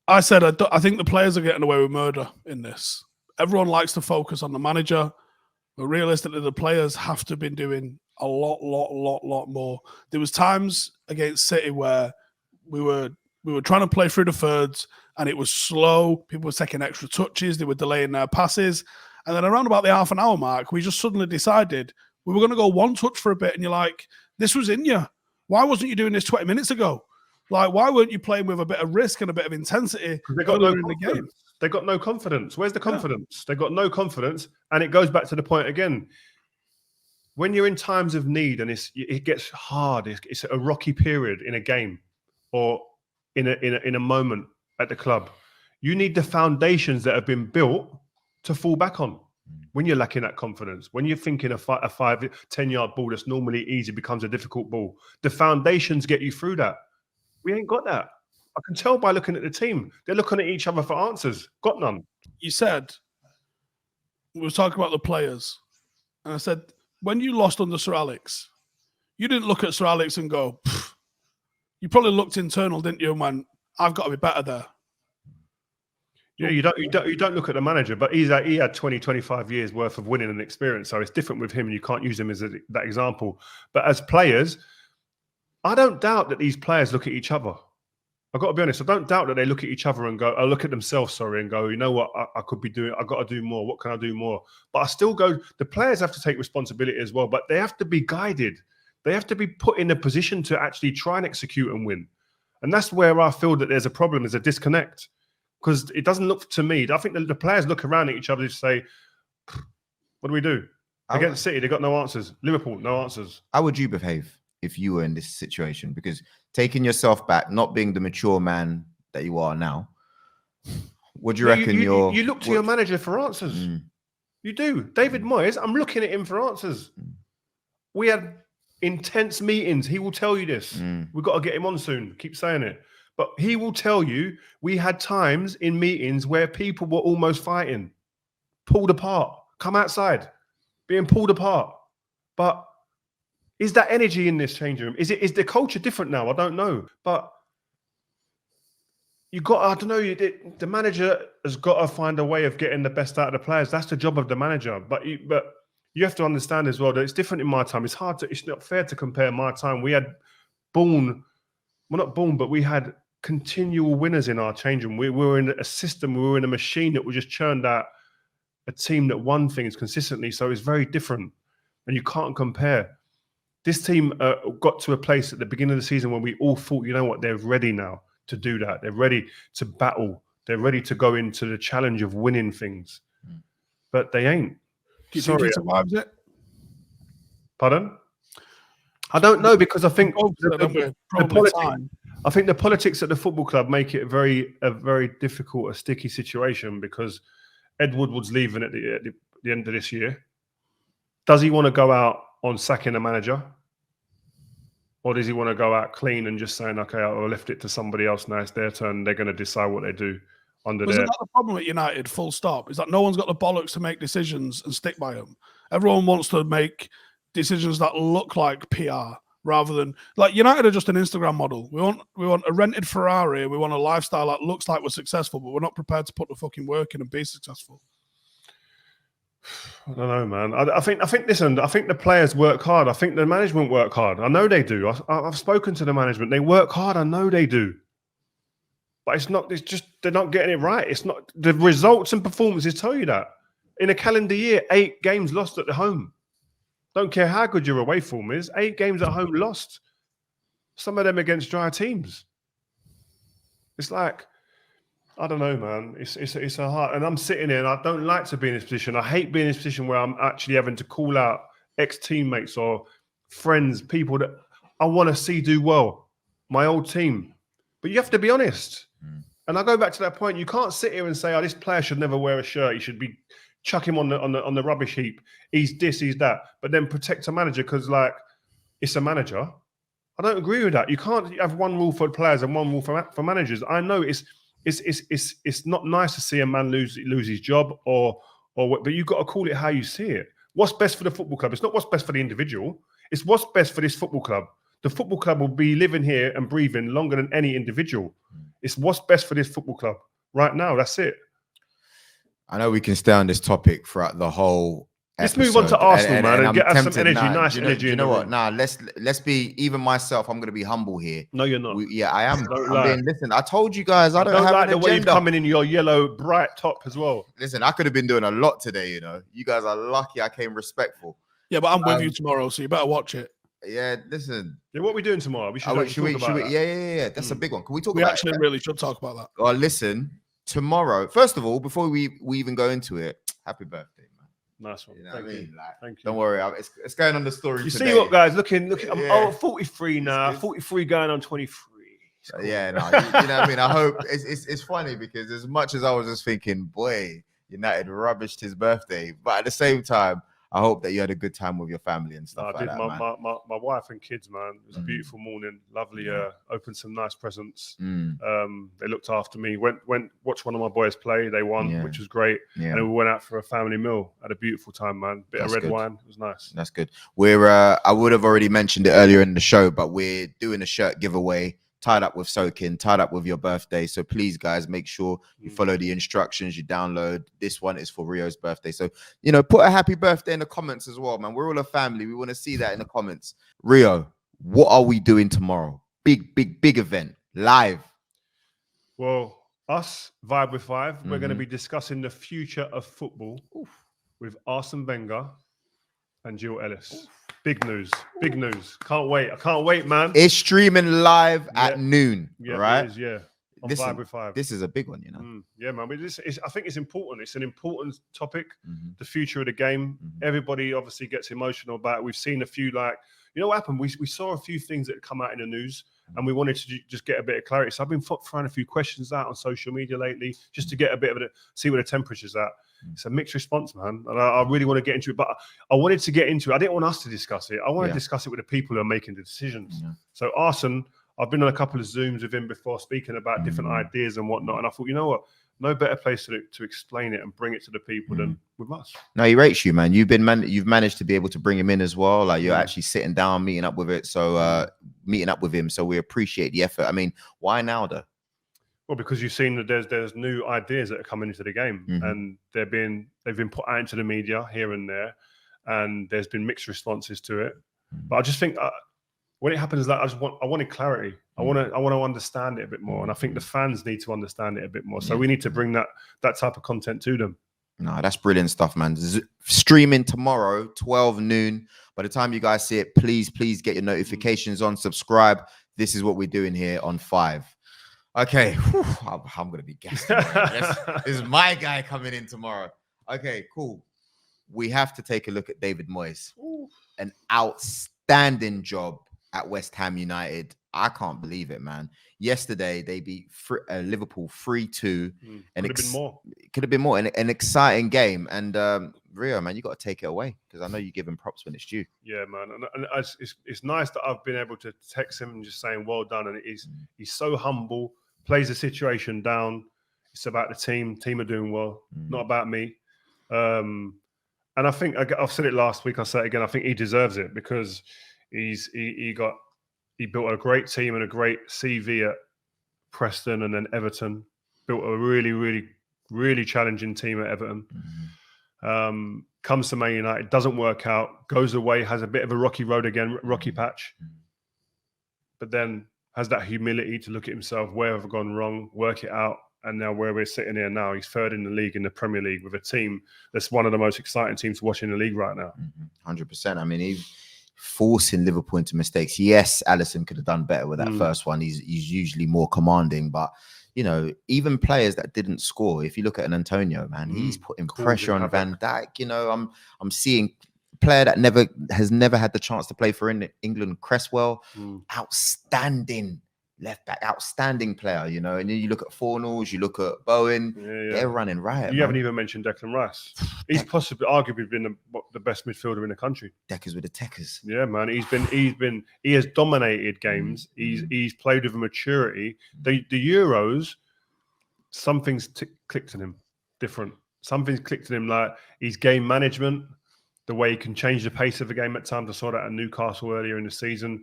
I said I think the players are getting away with murder in this. Everyone likes to focus on the manager, but realistically, the players have to have been doing a lot more. There was times against City where we were trying to play through the thirds, and it was slow. People were taking extra touches. They were delaying their passes, and then around about the half an hour mark, we just suddenly decided we were going to go one touch for a bit, and you're like, this was in you. Why wasn't you doing this 20 minutes ago? Like, why weren't you playing with a bit of risk and a bit of intensity They got no in the game? They got no confidence. Where's the confidence? They got no confidence, and it goes back to the point again. When you're in times of need and it gets hard, it's a rocky period in a game or in a moment at the club. You need the foundations that have been built to fall back on. When you're lacking that confidence, when you're thinking a 5-10 yard ball that's normally easy becomes a difficult ball, the foundations get you through that. We ain't got that. I can tell by looking at the team. They're looking at each other for answers. Got none. You said, we were talking about the players, and I said, when you lost under Sir Alex, you didn't look at Sir Alex and go, pfft. You probably looked internal, didn't you, and went, I've got to be better there. Yeah, you don't look at the manager, but he had 20, 25 years worth of winning and experience, so it's different with him, and you can't use him as that example. But as players, I don't doubt that these players look at each other. I've got to be honest. I don't doubt that they look at each other and go, I look at themselves, and go, you know what, I could be doing, I've got to do more. What can I do more? But I still go, the players have to take responsibility as well, but they have to be guided. They have to be put in a position to actually try and execute and win. And that's where I feel that there's a problem, there's a disconnect. Because it doesn't look to me, I think the players look around at each other and say, what do we do? Against City, they got no answers. Liverpool, no answers. How would you behave if you were in this situation? Because taking yourself back, not being the mature man that you are now, what do you reckon you look to your manager for answers. You do. David Moyes, I'm looking at him for answers. We had intense meetings. He will tell you this. We've got to get him on soon. Keep saying it. But he will tell you we had times in meetings where people were almost fighting, pulled apart, come outside, being pulled apart. But is that energy in this changing room? Is the culture different now? I don't know. But I don't know, the manager has got to find a way of getting the best out of the players. That's the job of the manager. But you have to understand as well that it's different in my time. It's not fair to compare my time. We had we had continual winners in our changing room. We were in a system, we were in a machine that would just churned out a team that won things consistently. So it's very different, and you can't compare. This team got to a place at the beginning of the season when we all thought, you know what, they're ready now to do that. They're ready to battle. They're ready to go into the challenge of winning things. But they ain't. Do you think he survives it? Pardon? I don't know, because I think I think the politics at the football club make it a very difficult, a sticky situation, because Ed Woodward's leaving at the end of this year. Does he want to go out on sacking a manager? Or does he want to go out clean and just saying, okay, I'll lift it to somebody else now, it's their turn, they're going to decide what they do under there? Isn't that the problem at United, full stop? Is that no one's got the bollocks to make decisions and stick by them. Everyone wants to make decisions that look like PR rather than, like, United are just an Instagram model. We want a rented Ferrari, we want a lifestyle that looks like we're successful, but we're not prepared to put the fucking work in and be successful. I don't know, man. I think the players work hard. I think the management work hard. I know they do. I've spoken to the management. They work hard. I know they do. But it's just they're not getting it right. It's not, the results and performances tell you that. In a calendar year, 8 games lost at the home. Don't care how good your away form is. 8 games at home lost. Some of them against dry teams. It's like, I don't know, man. It's a hard, and I'm sitting here, and I don't like to be in this position. I hate being in this position where I'm actually having to call out ex-teammates or friends, people that I want to see do well, my old team. But you have to be honest. And I go back to that point. You can't sit here and say, "Oh, this player should never wear a shirt. You should be chuck him on the rubbish heap. He's this, he's that." But then protect a manager because, like, it's a manager. I don't agree with that. You can't have one rule for players and one rule for managers. I know it's not nice to see a man lose his job but you've got to call it how you see it. What's best for the football club? It's not what's best for the individual. It's what's best for this football club. The football club will be living here and breathing longer than any individual. It's what's best for this football club right now. That's it. I know we can stay on this topic throughout the whole Let's move on to Arsenal, man, and get some energy, nah, nice energy. You know what? Nah, let's be, even myself, I'm going to be humble here. No, you're not. I am. Listen, I told you guys, I don't have like an the way you've agenda. coming in your yellow, bright top as well. Listen, I could have been doing a lot today, you know. You guys are lucky I came respectful. Yeah, but I'm with you tomorrow, so you better watch it. Yeah, listen. Yeah, what are we doing tomorrow? We should we? talk about that. Yeah. That's a big one. Can we talk We about actually it? really should talk about that. Oh, listen, tomorrow, first of all, before we even go into it, happy birthday, man. Nice one. You know Thank what I you. mean? Like, Thank you. Don't worry, it's going on the story You today. see what, guys? Look, I'm Yeah. 43 now. 43 going on 23. Cool. Yeah, no, you know what I mean? I hope it's funny because as much as I was just thinking, boy, United rubbished his birthday, but at the same time, I hope that you had a good time with your family and stuff I like did. that, man. My wife and kids, man. It was a beautiful morning. Lovely. Opened some nice presents. They looked after me. Went watched one of my boys play. They won, which was great. Yeah. And then we went out for a family meal. Had a beautiful time, man. Bit of red wine. It was nice. That's good. We're I would have already mentioned it earlier in the show, but we're doing a shirt giveaway. Tied up with Soaking, tied up with your birthday. So please, guys, make sure you follow the instructions, you download. This one is for Rio's birthday. So, you know, put a happy birthday in the comments as well, man. We're all a family. We want to see that in the comments. Rio, what are we doing tomorrow? Big event, live. Well, us, Vibe with Five, we're going to be discussing the future of football with Arsene Wenger and Jill Ellis. Big news. Big news. Can't wait. I can't wait, man. It's streaming live at noon, right? It is, on Listen, Vibe with Five. This is a big one, you know. Yeah, man. I think it's important. It's an important topic, the future of the game. Everybody obviously gets emotional about it. We've seen a few, you know what happened? We saw a few things that come out in the news and we wanted to just get a bit of clarity. So I've been throwing a few questions out on social media lately just to get a bit of see where the temperature's at. It's a mixed response, man. And I really want to get into it, but I wanted to get into it. I didn't want us to discuss it. I want to discuss it with the people who are making the decisions. Yeah. So Arsene, I've been on a couple of Zooms with him before speaking about different ideas and whatnot. And I thought, you know what? No better place to explain it and bring it to the people than with us. No, he rates you, man. You've managed to be able to bring him in as well. Like you're actually sitting down, meeting up with it. So meeting up with him. So we appreciate the effort. I mean, why now though? Well, because you've seen that there's new ideas that are coming into the game, and they've been put out into the media here and there, and there's been mixed responses to it. But I just think when it happens, I wanted clarity. I want to understand it a bit more, and I think the fans need to understand it a bit more. So we need to bring that type of content to them. No, that's brilliant stuff, man. Streaming tomorrow, 12 noon. By the time you guys see it, please get your notifications on, subscribe. This is what we're doing here on 5. Okay, I'm going to be gassed. This is my guy coming in tomorrow. Okay, cool. We have to take a look at David Moyes. An outstanding job at West Ham United. I can't believe it, man. Yesterday, they beat Liverpool 3-2. Could have been more. An exciting game. And Rio, man, you got to take it away because I know you give him props when it's due. Yeah, man. And it's nice that I've been able to text him and just saying, well done. And he's so humble, plays the situation down. It's about the team. Team are doing well, not about me. And I think I've said it last week. I'll say it again. I think he deserves it because he built a great team and a great CV at Preston and then Everton. Built a really, really, really challenging team at Everton. Comes to Man United, doesn't work out, goes away, has a bit of a rocky road again, rocky patch. But then has that humility to look at himself, where have I gone wrong, work it out. And now where we're sitting here now, he's third in the league, in the Premier League, with a team that's one of the most exciting teams to watch in the league right now. 100%. I mean, he's forcing Liverpool into mistakes. Yes, Alisson could have done better with that first one. He's usually more commanding, but you know, even players that didn't score. If you look at an Antonio, man, he's putting pressure on Van Dijk. You know, I'm seeing a player that has never had the chance to play for England, Cresswell, outstanding left back, outstanding player, you know. And then you look at Fornals, you look at Bowen, they're running riot. You haven't even mentioned Declan Rice. He's arguably been the best midfielder in the country. Deckers with the Techers. Yeah, man. He has dominated games. He's played with a maturity. The Euros, something's clicked in him different. Something's clicked in him, like his game management, the way he can change the pace of the game at times. I saw that at Newcastle earlier in the season.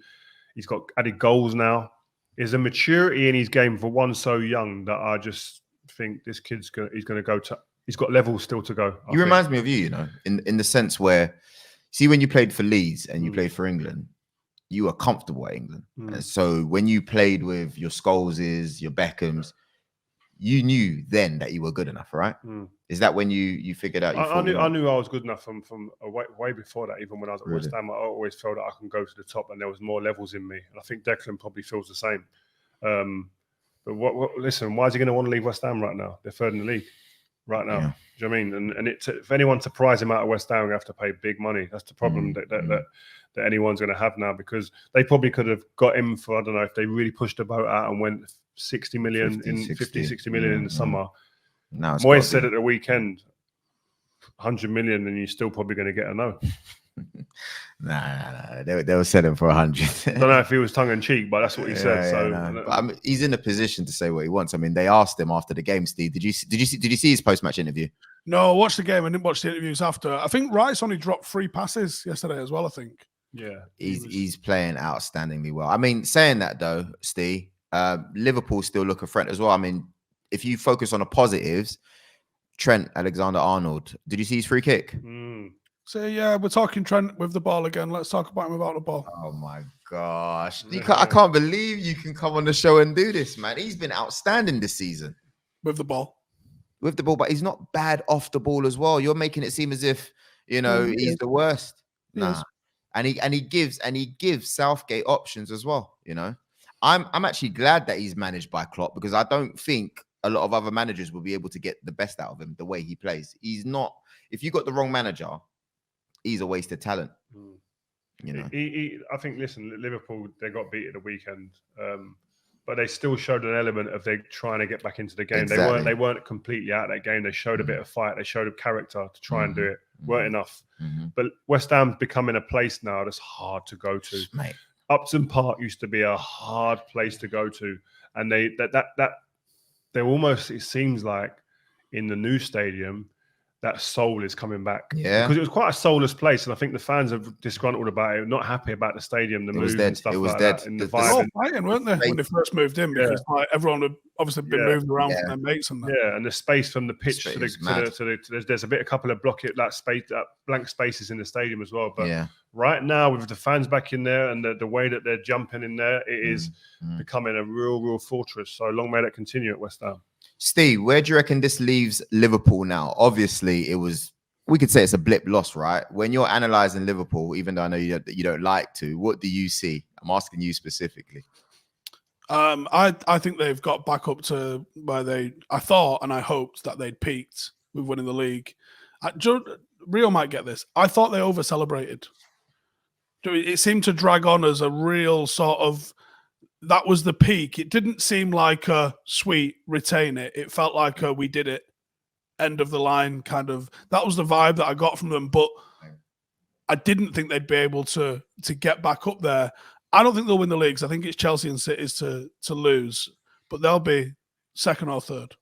He's got added goals now. There's a maturity in his game for one so young that I just think this kid's he's got levels still to go. He reminds me of you, you know, in the sense where, see, when you played for Leeds and you played for England, you were comfortable at England. And so when you played with your Scholeses, your Beckhams, you knew then that you were good enough, right? Is that when you figured out? I knew I was good enough from way before that. Even when I was at West Ham, I always felt that I can go to the top, and there was more levels in me. And I think Declan probably feels the same. But listen, why is he going to want to leave West Ham right now? They're third in the league right now. Yeah. Do you know what I mean? And if anyone to prize him out of West Ham, we have to pay big money. That's the problem that anyone's going to have now, because they probably could have got him for, I don't know, if they really pushed the boat out and went 60 million in the summer. No, Moyes said at the weekend, 100 million, and you're still probably going to get a no. Nah. They were selling for 100. I don't know if he was tongue in cheek, but that's what he said. But he's in a position to say what he wants. I mean, they asked him after the game, Steve. Did you see his post-match interview? No, I watched the game. I didn't watch the interviews after. I think Rice only dropped 3 passes yesterday as well, I think. Yeah. He's playing outstandingly well. I mean, saying that though, Steve, Liverpool still look a threat as well. I mean, if you focus on the positives, Trent Alexander-Arnold, did you see his free kick? So yeah, we're talking Trent with the ball again. Let's talk about him without the ball. Oh my gosh. I can't believe you can come on the show and do this, man. He's been outstanding this season. With the ball, but he's not bad off the ball as well. You're making it seem as if, you know, he's the worst. Nah. And he gives Southgate options as well, you know. I'm actually glad that he's managed by Klopp, because I don't think a lot of other managers will be able to get the best out of him the way he plays. He's not. If you got the wrong manager, he's a waste of talent. You know. I think. Listen, Liverpool, they got beat at the weekend, but they still showed an element of they trying to get back into the game. Exactly. They weren't completely out of that game. They showed a bit of fight. They showed a character to try and do it. Weren't enough. But West Ham's becoming a place now that's hard to go to. Mate. Upton Park used to be a hard place to go to, and they're almost, it seems like, in the new stadium, that soul is coming back. Yeah. Because it was quite a soulless place, and I think the fans are disgruntled about it, not happy about the stadium, the move and stuff like that. And the vibe. They were all fighting, weren't they, when they first moved in? Because like, everyone had obviously been moved around from their mates and that. Yeah, and the space from the pitch to there's a couple of blank spaces in the stadium as well. But right now, with the fans back in there and the way that they're jumping in there, it is becoming a real fortress. So long may that continue at West Ham. Steve, where do you reckon this leaves Liverpool now? Obviously, we could say it's a blip loss, right? When you're analysing Liverpool, even though I know you don't like to, what do you see? I'm asking you specifically. I think they've got back up to where I thought and I hoped that they'd peaked with winning the league. Rio might get this. I thought they over-celebrated. It seemed to drag on as a real sort of, that was the peak. It didn't seem like a sweet retain it. It felt like a we did it, end of the line kind of. That was the vibe that I got from them. But I didn't think they'd be able to get back up there. I don't think they'll win the leagues. I think it's Chelsea and City's to lose, but they'll be second or third.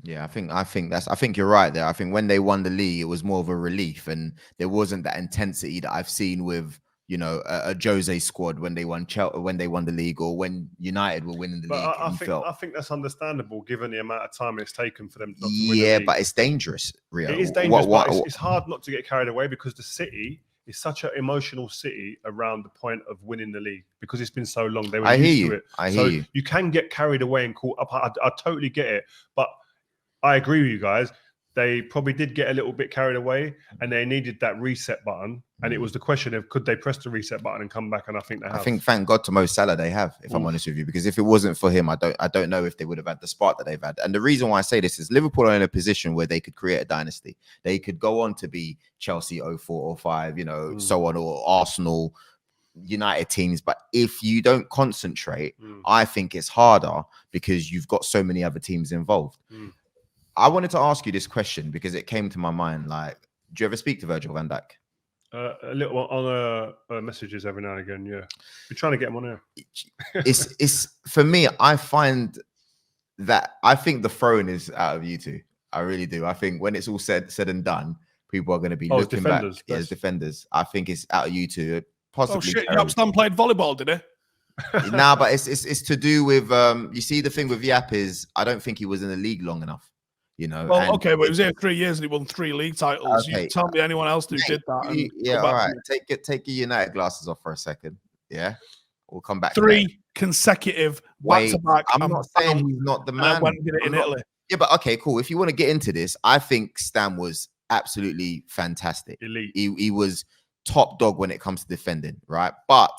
Yeah, I think you're right there. I think when they won the league, it was more of a relief, and there wasn't that intensity that I've seen with, you know, a Jose squad when they won the league, or when United were winning the league. I think that's understandable given the amount of time it's taken for them not to win the league. But it's dangerous, Rio. It is dangerous, but it's hard not to get carried away, because the city is such an emotional city around the point of winning the league, because it's been so long. They were used to it. I hear you. You can get carried away and caught up. I totally get it, but I agree with you guys. they probably did get a little bit carried away, and they needed that reset button. And it was the question of could they press the reset button and come back? And I think they have. I think thank God to Mo Salah they have, if I'm honest with you, because if it wasn't for him, I don't know if they would have had the spark that they've had. And the reason why I say this is Liverpool are in a position where they could create a dynasty. They could go on to be Chelsea 04, 05, you know, so on, or Arsenal, United teams. But if you don't concentrate, I think it's harder because you've got so many other teams involved. I wanted to ask you this question because it came to my mind. Like, do you ever speak to Virgil van Dijk? A little on messages every now and again. Yeah, we're trying to get him on here. It's for me. I think the throne is out of you two. I really do. I think when it's all said and done, people are going to be looking back as defenders. I think it's out of you two. Possibly. Oh shit! Yapstam played volleyball, did he? Nah, but it's to do with you see, the thing with Yap is I don't think he was in the league long enough. You know. Well, okay, but he was here 3 years and he won 3 league titles. Okay. You tell me anyone else who did that. Yeah, all right. Take your United glasses off for a second. Yeah, we'll come back. 3 consecutive back-to-back. I'm not saying he's not the man. When did it in Italy? Yeah, but okay, cool. If you want to get into this, I think Stam was absolutely fantastic. Elite. He was top dog when it comes to defending, right? But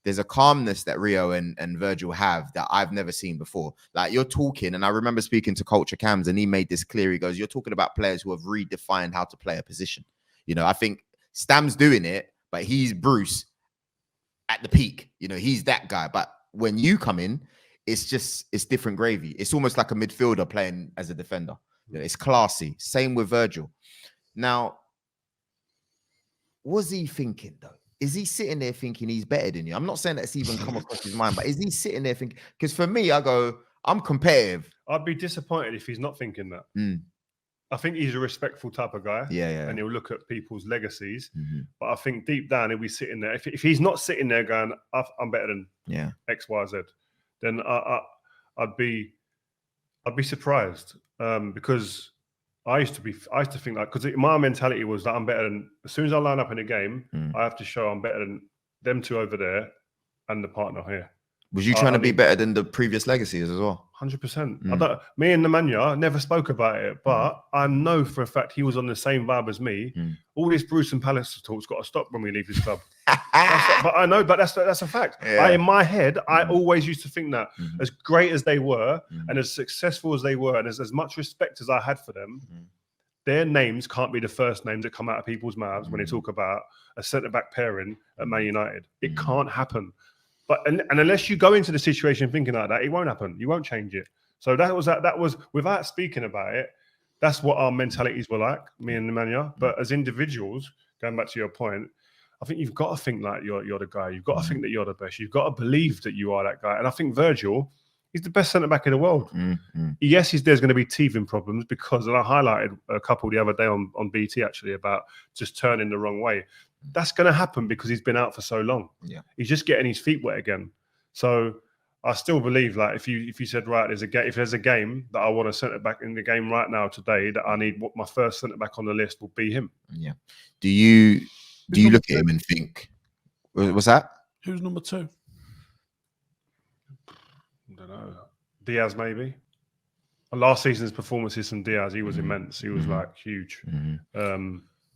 there's a calmness that Rio and Virgil have that I've never seen before. Like, you're talking, and I remember speaking to Culture Cams, and he made this clear. He goes, you're talking about players who have redefined how to play a position. You know, I think Stam's doing it, but he's Bruce at the peak. You know, he's that guy. But when you come in, it's different gravy. It's almost like a midfielder playing as a defender. You know, it's classy. Same with Virgil. Now, was he thinking, though? Is he sitting there thinking he's better than you? I'm not saying that's even come across his mind, but is he sitting there thinking? Because for me, I go, I'm competitive. I'd be disappointed if he's not thinking that. I think he's a respectful type of guy. Yeah. And he'll look at people's legacies. But I think deep down, he'll be sitting there. If he's not sitting there going, I'm better than X, Y, Z, then I'd be surprised because I used to think like, because my mentality was that I'm better than, as soon as I line up in a game, I have to show I'm better than them two over there and the partner here. Was you trying to be better than the previous legacies as well? 100%. Me and Nemanja never spoke about it, but I know for a fact he was on the same vibe as me. All this Bruce and Palace talk's got to stop when we leave this club. But I know, but that's a fact. Yeah. In my head, I always used to think that as great as they were and as successful as they were and as much respect as I had for them, their names can't be the first names that come out of people's mouths when they talk about a centre-back pairing at Man United. It can't happen. But and unless you go into the situation thinking like that, it won't happen. You won't change it. So that was without speaking about it. That's what our mentalities were like, me and Nemanja. But as individuals, going back to your point, I think you've got to think like you're the guy. You've got to think that you're the best. You've got to believe that you are that guy. And I think Virgil, he's the best centre back in the world. Yes, there's going to be teething problems because, and I highlighted a couple the other day on BT actually about just turning the wrong way. That's going to happen because he's been out for so long. Yeah, he's just getting his feet wet again. So I still believe, like, if you said, right, if there's a game that I want a centre back in the game right now today, that I need, what my first centre back on the list will be him. Yeah. Do you look at him and think, what's that? Who's number 2? I don't know. Diaz maybe. Last season's performances from Diaz, he was immense. He was like huge.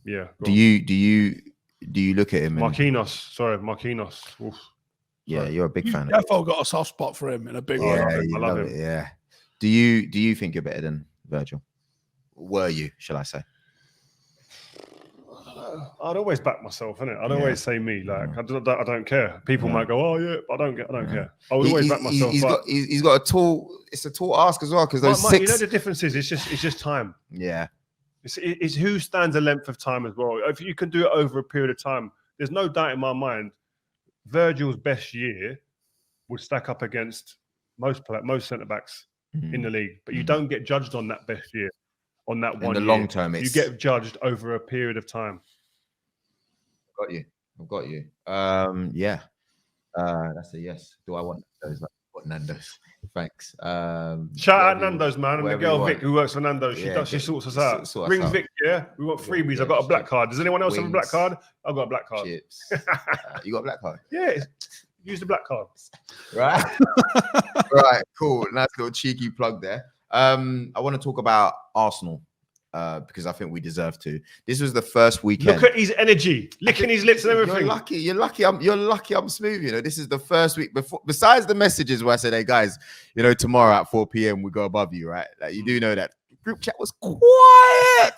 Yeah. Do you look at him? Marquinhos. Oof. Yeah, you're a big fan. Defo got a soft spot for him in a big way. I love him. Yeah. Do you think you're better than Virgil? Were you, shall I say? I'd always back myself, innit? I'd always say me. Like I don't care. People might go, "Oh yeah," I don't care. I would always back myself. He's got a tall. It's a tall ask as well because those six. You know the difference is it's just time. Yeah. It's who stands a length of time as well. If you can do it over a period of time, there's no doubt in my mind. Virgil's best year would stack up against most centre backs in the league, but you don't get judged on that best year, on that one. In the long term, you get judged over a period of time. I've got you. Yeah. That's a yes. Do I want those? What Nando's? Thanks. Shout out Nando's, man, and the girl Vic who works for Nando's. She sorts us out. Ring Vic, yeah. We want freebies. I've got a black card. Does anyone else have a black card? I've got a black card. Chips. You got a black card? Yeah. Use the black card. Right. Right. Cool. Nice little cheeky plug there. I want to talk about Arsenal. because I think we deserve to. This was the first weekend. Look at his energy, licking his lips and everything. You're lucky I'm smooth. You know, this is the first week before. Besides the messages where I said, "Hey guys, you know, tomorrow at 4 p.m. we go above you," right? Like you do know that group chat was quiet.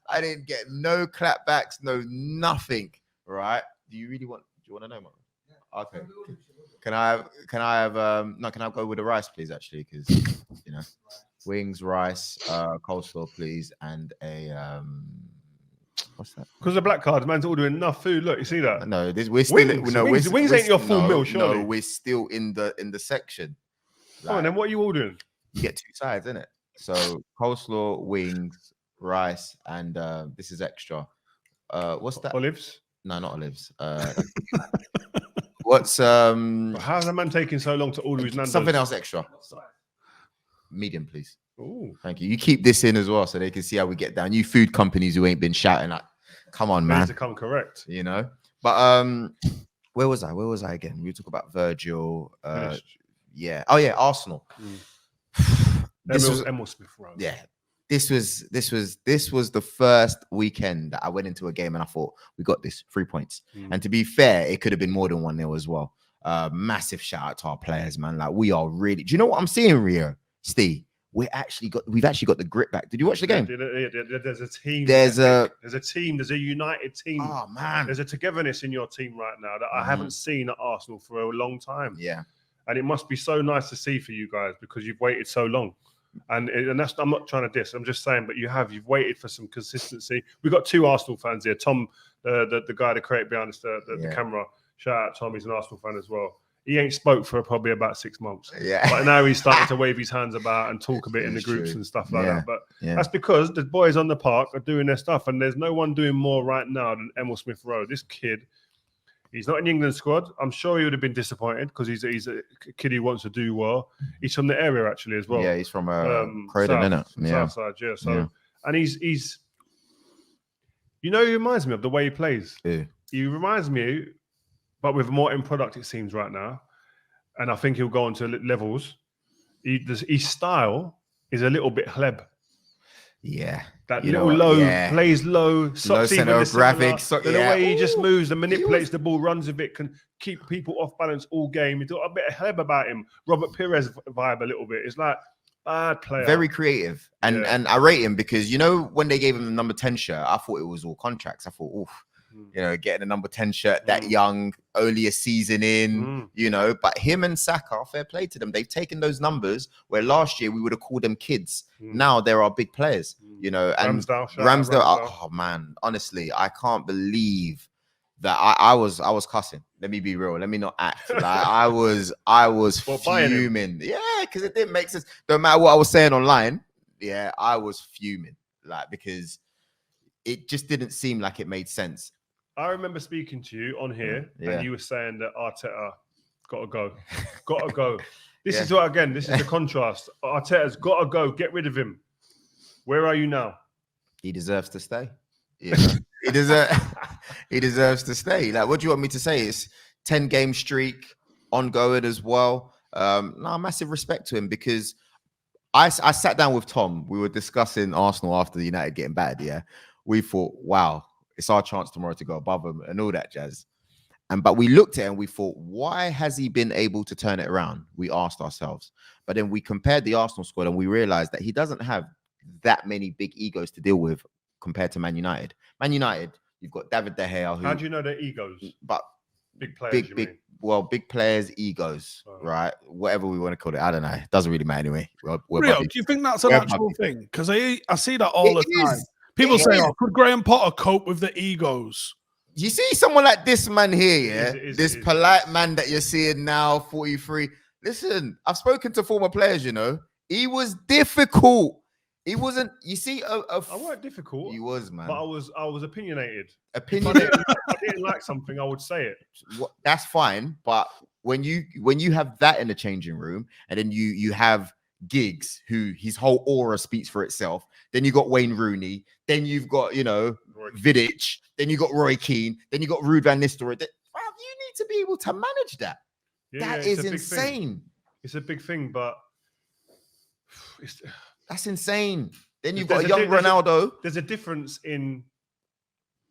I didn't get no clapbacks, no nothing. Right? Do you want to know, man? Yeah. Okay. Can I go with the rice, please? Actually, because you know, wings, rice, coleslaw, please, and a what's that? Because the black card, man's ordering enough food. Look, you see that? No, we're still wings ain't your full meal, surely. No, we're still in the section. Like, then what are you ordering? You get 2 sides, innit? So coleslaw, wings, rice, and this is extra. What's that? Olives? No, not olives. What's how's a man taking so long to order his Nando's? Something else extra. Medium, please. Ooh. Thank you. You keep this in as well so they can see how we get down. You food companies who ain't been shouting like, come on, man. To come correct. You know? But where was I again? We talk about Virgil. Yeah. Oh yeah, Arsenal. This was Emil Smith Rowe. Yeah. This was the first weekend that I went into a game and I thought we got this 3 points. And to be fair, it could have been more than 1-0 as well. Massive shout out to our players, man. Like we are really. Do you know what I'm seeing, Rio? Steve, we've actually got the grit back. Did you watch the game? There's a team. There's a team. There's a united team. Oh man, there's a togetherness in your team right now that I haven't seen at Arsenal for a long time. Yeah, and it must be so nice to see for you guys because you've waited so long. And that's, I'm not trying to diss. I'm just saying, but you've waited for some consistency. We've got 2 Arsenal fans here. Tom, the guy that created behind us, the camera. Shout out Tom. He's an Arsenal fan as well. He ain't spoke for probably about 6 months. Yeah. But now he's starting to wave his hands about and talk a bit in the groups and stuff like that. But that's because the boys on the park are doing their stuff, and there's no one doing more right now than Emil Smith Rowe. This kid, he's not in the England squad. I'm sure he would have been disappointed because he's a kid who wants to do well. He's from the area actually as well. Yeah, he's from Croydon, innit? Yeah. Southside, yeah. So and he's you know, he reminds me of the way he plays. Yeah. He reminds me, but with more end product, it seems right now. And I think he'll go on to levels. His style is a little bit Hleb. Yeah. That little low, plays low, socks even the graphics. The way he just moves and manipulates the ball, runs with it, can keep people off balance all game. He's got a bit of Hleb about him. Robert Pires vibe a little bit. It's like, bad player. Very creative. And I rate him because, you know, when they gave him the number 10 shirt, I thought it was all contracts. I thought, oof. You know, getting a number 10 shirt that young, only a season in, you know, but him and Saka, fair play to them. They've taken those numbers where last year we would have called them kids. Now there are big players, you know, and Ramsdale. Oh man, honestly, I can't believe that I was cussing. Let me be real. Let me not act. Like I was fuming. Yeah, because it didn't make sense. No matter what I was saying online, I was fuming. Like, because it just didn't seem like it made sense. I remember speaking to you on here, and you were saying that Arteta gotta go. This is what, again, this is the contrast. Arteta's gotta go. Get rid of him. Where are you now? He deserves to stay. Yeah. he deserves to stay. Like, what do you want me to say? It's 10-game streak ongoing as well. Massive respect to him, because I sat down with Tom. We were discussing Arsenal after the United getting battered. Yeah, we thought, wow, it's our chance tomorrow to go above them and all that jazz. But we looked at it and we thought, why has he been able to turn it around? We asked ourselves. But then we compared the Arsenal squad and we realized that he doesn't have that many big egos to deal with compared to Man United. Man United, you've got David De Gea. How do you know their egos? But big players, big players' egos, right? Whatever we want to call it. I don't know. It doesn't really matter anyway. Rio, do you think that's an actual thing? Because I see that all the time. People say, could Graham Potter cope with the egos? You see someone like this man here, this polite man that you're seeing now, 43. Listen, I've spoken to former players, you know. He was difficult. He wasn't, you see, I weren't difficult. He was, man. But I was opinionated. If I didn't like something, I would say it. That's fine. But when you have that in the changing room, and then you have Giggs, who his whole aura speaks for itself. Then you got Wayne Rooney. Then you've got, you know, Vidic. Then you got Roy Keane. Then you got Ruud van Nistelrooy. You need to be able to manage that. That is insane. It's a big thing, but that's insane. Then you've got a young Ronaldo. There's a difference in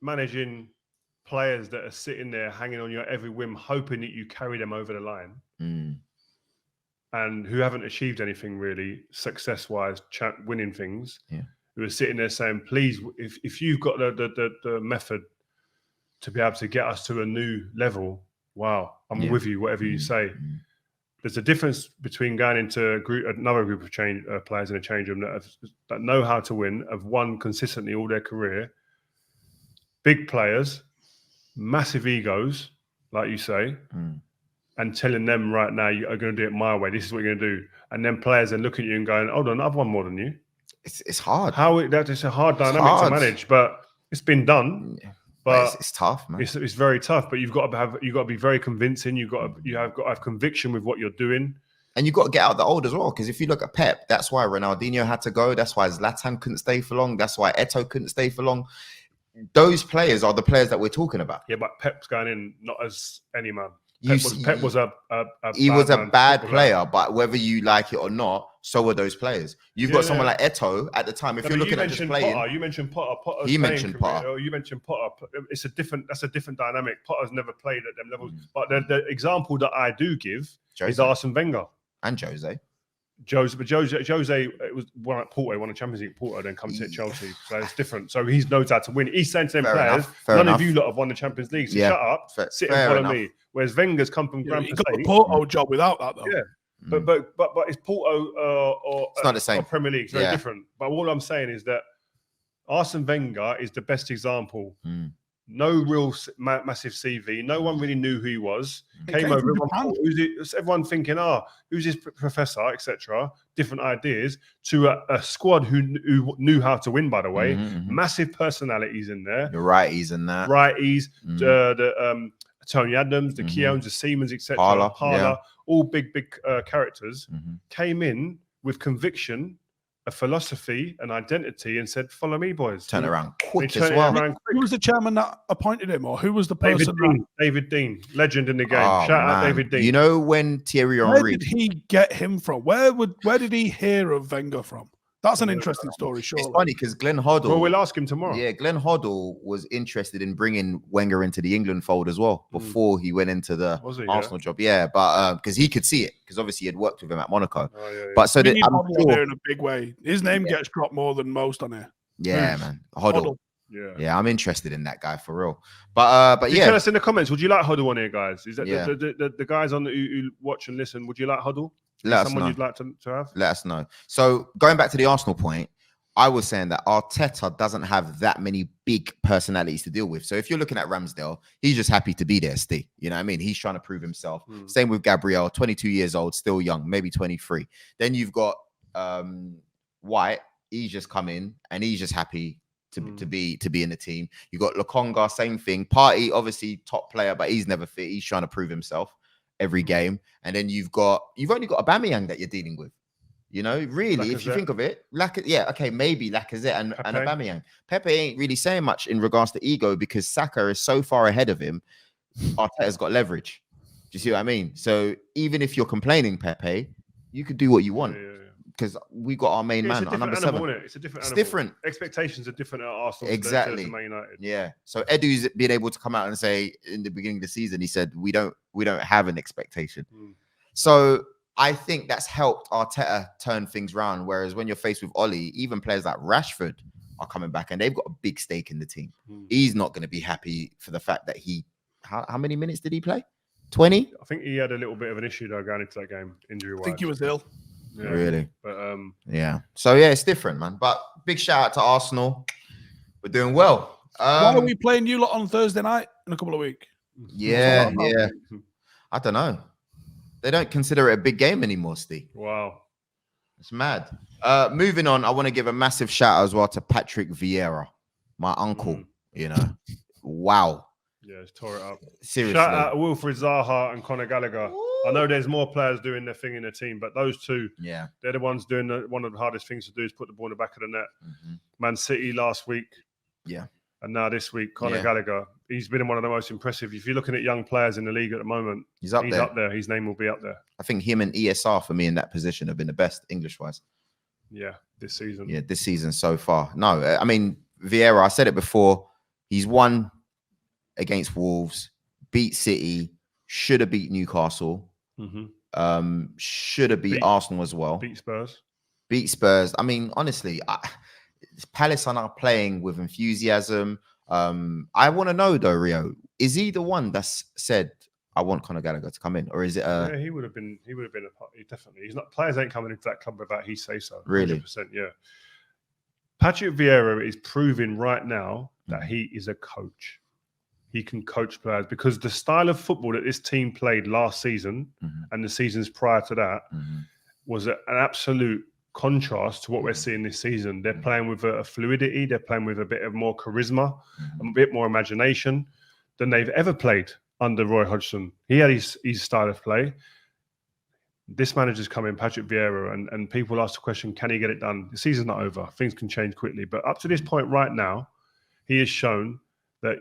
managing players that are sitting there hanging on your every whim, hoping that you carry them over the line, and who haven't achieved anything really success-wise, winning things. Yeah. Who are sitting there saying, "Please, if you've got the method to be able to get us to a new level, wow, I'm with you. Whatever you say." There's a difference between going into another group of players in a change room that know how to win, have won consistently all their career. Big players, massive egos, like you say, and telling them right now, you are going to do it my way. This is what you're going to do. And then players are looking at you and going, hold on, I've won more than you. It's hard. It's a hard dynamic to manage, but it's been done. Yeah. But it's tough, man. It's very tough. But you've got to be very convincing. You have got to have conviction with what you're doing. And you've got to get out the old as well. Because if you look at Pep, that's why Ronaldinho had to go. That's why Zlatan couldn't stay for long. That's why Eto'o couldn't stay for long. Those players are the players that we're talking about. Yeah, but Pep's going in not as any man. Pep was a bad player, but whether you like it or not, so were those players. You've got someone like Eto'o at the time. If you're looking at just playing, Potter, you mentioned Potter. He mentioned Potter. You mentioned Potter. That's a different dynamic. Potter's never played at them levels. But the example that I do give is Arsene Wenger and Jose. Jose, it was one at Porto, won a Champions League at Porto, then comes to Chelsea. So it's different. So he knows how to win. He's saying to them players, none of you lot have won the Champions League. So shut up, sit and follow me. Whereas Wenger's come from Grand He got the Porto job without that, though. Yeah. But it's Porto or it's not the same. Or Premier League. It's very different. But all I'm saying is that Arsene Wenger is the best example. No real massive CV. No one really knew who he was. Came over. Everyone thinking, who's this professor, etc. Different ideas to a squad who knew how to win. By the way, massive personalities in there. The righties and that. Righties. The Tony Adams, the Keowns, the Seamans, etc. Parler, all big characters came in with conviction, a philosophy, an identity, and said, "Follow me, boys." Turn around quick as well. Who was the chairman that appointed him, or who was the person? David Dean, legend in the game. Shout out David Dean. You know when Thierry Henry? Where did he get him from? Where did he hear of Wenger from? That's an interesting story, sure. It's funny because Glenn Hoddle. Well, we'll ask him tomorrow. Yeah, Glenn Hoddle was interested in bringing Wenger into the England fold as well before he went into the Arsenal job. Yeah, but because he could see it, because obviously he had worked with him at Monaco. But so that I'm sure in a big way. His name gets dropped more than most on here. Yeah, man, Hoddle. Yeah, I'm interested in that guy for real. But yeah, tell us in the comments. Would you like Hoddle on here, guys? Is that the guys on who watch and listen? Would you like Hoddle? Let us know. You'd like to have? Let us know. So going back to the Arsenal point, I was saying that Arteta doesn't have that many big personalities to deal with. So if you're looking at Ramsdale, he's just happy to be there, Steve. You know what I mean? He's trying to prove himself. Same with Gabriel, 22 years old, still young, maybe 23. Then you've got White. He's just come in and he's just happy to be in the team. You got Lokonga, same thing. Partey, obviously top player, but he's never fit. He's trying to prove himself every game. And then you've only got Aubameyang that you're dealing with. You know, really, if you think of it, maybe Lacazette and Aubameyang. Pepe ain't really saying much in regards to ego because Saka is so far ahead of him. Arteta's got leverage. Do you see what I mean? So even if you're complaining, Pepe, you could do what you want. Because we got our main man, our number 7. It's a different animal. Different. Expectations are different at Arsenal. Exactly. To Man United. Yeah. So Edu's been able to come out and say in the beginning of the season, he said, we don't have an expectation. So I think that's helped Arteta turn things around. Whereas when you're faced with Ole, even players like Rashford are coming back and they've got a big stake in the team. He's not going to be happy for the fact that how many minutes did he play? 20? I think he had a little bit of an issue though going into that game, injury-wise. I think he was ill. Yeah. Really? But yeah. So yeah, it's different, man. But big shout out to Arsenal. We're doing well. Why are we playing you lot on Thursday night in a couple of weeks? Yeah. I don't know. They don't consider it a big game anymore, Steve. Wow. It's mad. Moving on, I want to give a massive shout out as well to Patrick Viera, my uncle. You know, wow. Yeah, it's tore it up. Seriously. Shout out to Wilfried Zaha and Conor Gallagher. I know there's more players doing their thing in the team, but those two, they're the ones doing one of the hardest things to do is put the ball in the back of the net. Man City last week. Yeah. And now this week, Conor Gallagher. He's been one of the most impressive. If you're looking at young players in the league at the moment, he's up there. His name will be up there. I think him and ESR for me in that position have been the best English-wise. Yeah, this season. Yeah, this season so far. No, I mean, Viera, I said it before, he's won against Wolves, beat City, should have beat Newcastle, should have beat Arsenal as well. Beat Spurs. Beat Spurs. I mean, honestly, Palace are now playing with enthusiasm. I want to know though, Rio, is he the one that's said, I want Conor Gallagher to come in, or is it? Yeah, he would have been a part. Definitely, he's not. Players ain't coming into that club without he say so. Really? 100%, yeah. Patrick Vieira is proving right now that he is a coach. He can coach players because the style of football that this team played last season and the seasons prior to that was an absolute contrast to what we're seeing this season. They're playing with a fluidity. They're playing with a bit of more charisma, a bit more imagination than they've ever played under Roy Hodgson. He had his style of play. This manager's come in, Patrick Vieira, and people ask the question, can he get it done? The season's not over. Things can change quickly. But up to this point right now, he has shown that,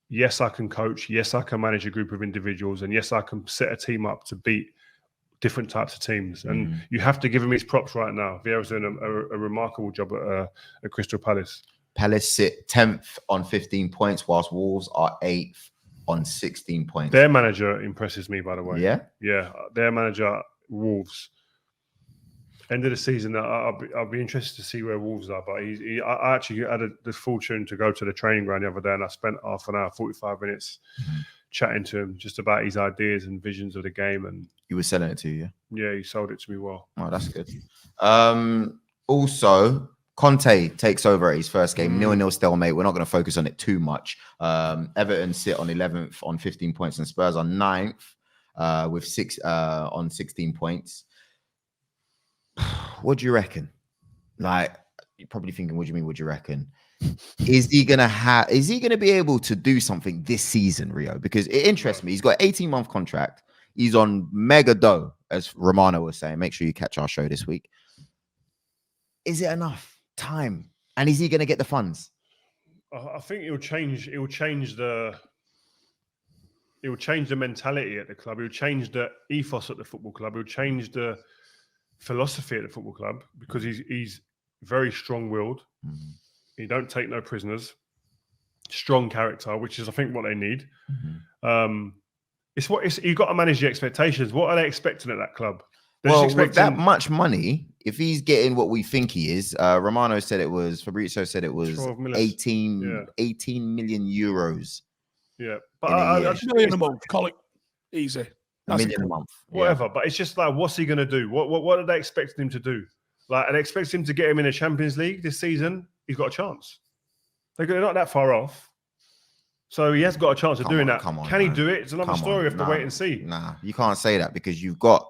yes, I can coach. Yes, I can manage a group of individuals. And yes, I can set a team up to beat different types of teams. And you have to give him his props right now. Vieira's doing a remarkable job at Crystal Palace. Palace sit 10th on 15 points, whilst Wolves are 8th on 16 points. Their manager impresses me, by the way. Yeah? Yeah, their manager, Wolves. End of the season, I'll be interested to see where Wolves are. But I actually had the fortune to go to the training ground the other day, and I spent half an hour, 45 minutes chatting to him just about his ideas and visions of the game. And he was selling it to you? Yeah, he sold it to me well. Oh, that's good. Also, Conte takes over at his first game, 0-0 stalemate. We're not going to focus on it too much. Everton sit on 11th on 15 points, and Spurs on 9th with 16 points. What do you reckon? Like, you're probably thinking, what do you mean? What do you reckon? Is he gonna be able to do something this season, Rio? Because it interests me. He's got an 18-month contract. He's on mega dough, as Romano was saying. Make sure you catch our show this week. Is it enough time? And is he gonna get the funds? I think it will change the mentality at the club. It will change the ethos at the football club. It will change the philosophy at the football club because he's very strong-willed. He don't take no prisoners. Strong character, which is, I think, what they need. You've got to manage the expectations. What are they expecting at that club? With that much money, if he's getting what we think he is, Romano said it was, Fabrizio said it was 18 million euros. Yeah, but a million a month. Call it easy. A million a month. Whatever, but it's just like, what's he going to do? What are they expecting him to do? Like, are they expecting him to get him in a Champions League this season? He's got a chance. They're not that far off. So he has got a chance of doing that. Can he do it? It's another story. We have to wait and see. Nah, you can't say that because you've got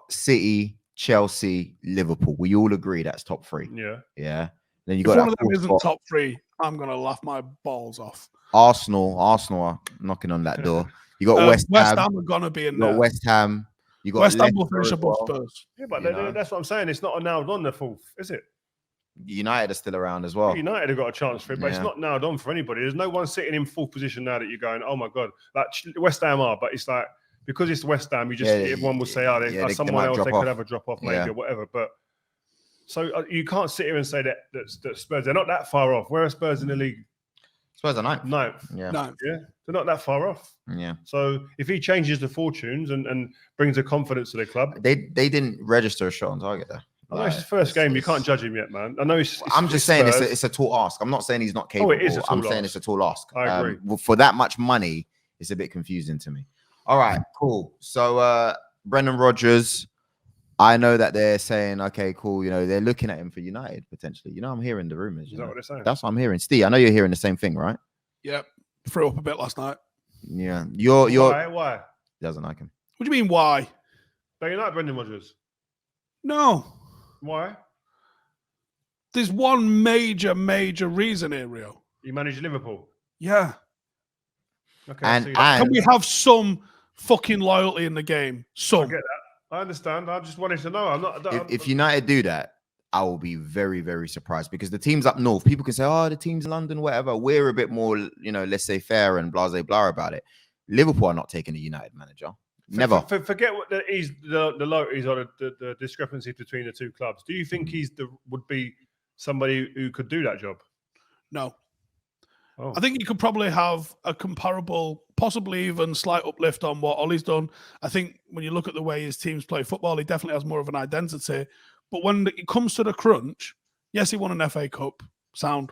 City, Chelsea, Liverpool. We all agree that's top three. Yeah. Then you got one of them isn't top three. I'm gonna laugh my balls off. Arsenal are knocking on that door. You got West Ham are gonna be in there. West Ham. You got West Ham will finish above Spurs. Yeah, but that's what I'm saying. It's not nailed on the fourth, is it? United are still around as well. United have got a chance for it, but it's not nailed on for anybody. There's no one sitting in full position now that you're going, oh my God. Like West Ham are, but it's like, because it's West Ham, everyone will say, someone else, they could have a drop off maybe or whatever. But so you can't sit here and say that Spurs, they're not that far off. Where are Spurs in the league? Spurs are ninth. Yeah. They're not that far off. Yeah. So if he changes the fortunes and brings a confidence to the club. They didn't register a shot on target there. I know it's his first game. You can't judge him yet, man. I know. I'm just saying it's a tall ask. I'm not saying he's not capable. I'm saying it's a tall ask. I agree. For that much money, it's a bit confusing to me. All right, cool. So Brendan Rodgers, I know that they're saying, okay, cool. They're looking at him for United potentially. I'm hearing the rumors. Is that what they're saying? That's what I'm hearing. Steve, I know you're hearing the same thing, right? Yep. Threw up a bit last night. Yeah. Why? He doesn't like him. What do you mean, why? Don't you like Brendan Rodgers? No. Why? There's one major reason here, Rio. You manage Liverpool? Yeah. Okay. And can we have some fucking loyalty in the game? Some. I get that. I understand. I just wanted to know. If United do that, I will be very, very surprised because the teams up north, people can say, oh, the teams in London, whatever. We're a bit more, let's say fair and blah, blah, blah about it. Liverpool are not taking a United manager. Never. Forget what the loyalties or the discrepancy between the two clubs. Do you think would be somebody who could do that job? No. Oh. I think you could probably have a comparable, possibly even slight uplift on what Ole's done. I think when you look at the way his teams play football, he definitely has more of an identity. But when it comes to the crunch, yes, he won an FA Cup, sound.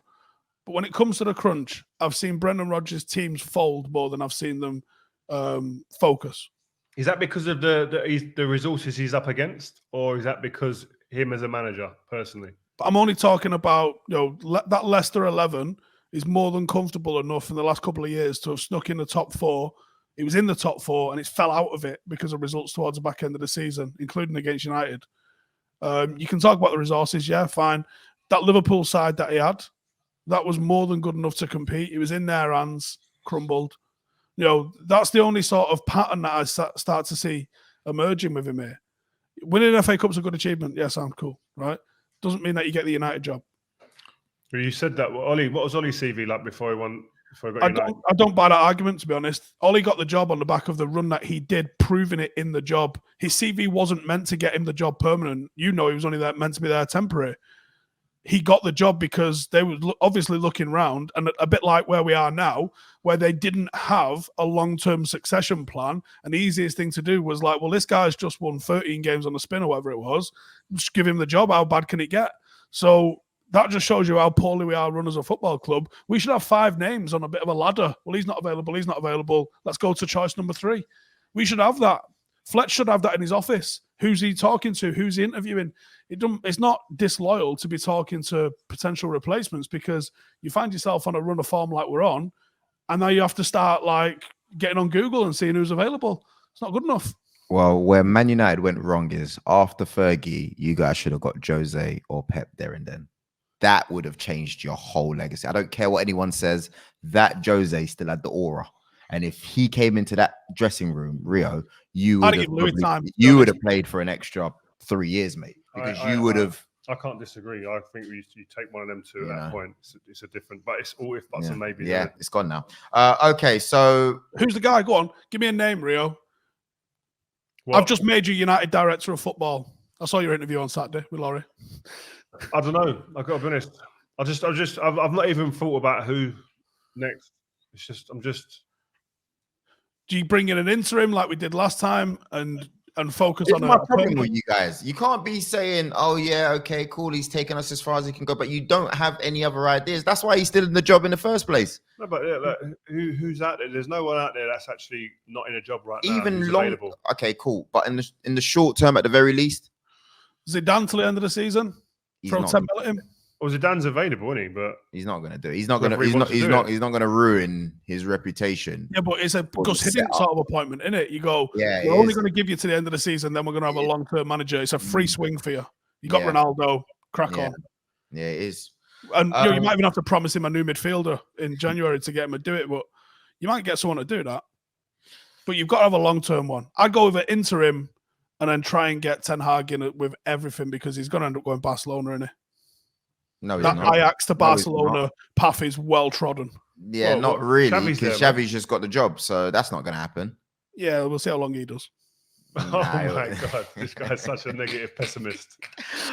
But when it comes to the crunch, I've seen Brendan Rodgers' teams fold more than I've seen them focus. Is that because of the resources he's up against, or is that because him as a manager personally? But I'm only talking about that Leicester 11 is more than comfortable enough in the last couple of years to have snuck in the top 4. It was in the top 4 and it fell out of it because of results towards the back end of the season, including against United. You can talk about the resources, yeah, fine. That Liverpool side that he had, that was more than good enough to compete. It was in their hands, crumbled. That's the only sort of pattern that I start to see emerging with him here. Winning an FA Cup's a good achievement. Yeah, sound cool, right? Doesn't mean that you get the United job. Well, you said that. What was Ole's CV like before he won? Before he got United? I don't buy that argument, to be honest. Ole got the job on the back of the run that he did, proving it in the job. His CV wasn't meant to get him the job permanent. He was only meant to be there temporary. He got the job because they were obviously looking round, and a bit like where we are now, where they didn't have a long-term succession plan, and the easiest thing to do was like, well, this guy's just won 13 games on the spin or whatever it was. Just give him the job. How bad can it get? So that just shows you how poorly we are run as a football club. We should have 5 names on a bit of a ladder. Well, he's not available. He's not available. Let's go to choice number 3. We should have that. Fletch should have that in his office. Who's he talking to? Who's he interviewing? It's not disloyal to be talking to potential replacements because you find yourself on a run of form like we're on, and now you have to start like getting on Google and seeing who's available. It's not good enough. Well, where Man United went wrong is after Fergie, you guys should have got Jose or Pep there and then. That would have changed your whole legacy. I don't care what anyone says. That Jose still had the aura. And if he came into that dressing room, Rio, you would have played for an extra 3 years, mate. Because you would have. I can't disagree. I think you take one of them two at that point. It's a different, but it's all if buts and maybe. Yeah, it's gone now. Okay, so who's the guy? Go on, give me a name, Rio. What? I've just made you United director of football. I saw your interview on Saturday with Laurie. I don't know. I've got to be honest. I've not even thought about who next. I'm just. Do you bring in an interim like we did last time and focus on my problem with you guys? You can't be saying, "Oh yeah, okay, cool. He's taken us as far as he can go," but you don't have any other ideas. That's why he's still in the job in the first place. No, but who's out there? There's no one out there that's actually not in a job right now. Even long. Available. Okay, cool. But in the short term, at the very least, Zidane till the end of the season. Throw 10 mil at him. Well, Zidane's available, isn't he? But he's not going to do it. He's not going to ruin his reputation. Yeah, but it's a Gus Hiddink sort of appointment, isn't it? You go, we're only going to give you to the end of the season, then we're going to have a long-term manager. It's a free swing for you. You got Ronaldo, crack on. Yeah, it is. And you might even have to promise him a new midfielder in January to get him to do it, but you might get someone to do that. But you've got to have a long-term one. I'd go with an interim and then try and get Ten Hag in with everything because he's going to end up going Barcelona, isn't he? No, that Ajax to Barcelona path is well trodden. Yeah, not really, because Xavi's just got the job, so that's not going to happen. Yeah, we'll see how long he does. Oh my God, this guy's such a negative pessimist.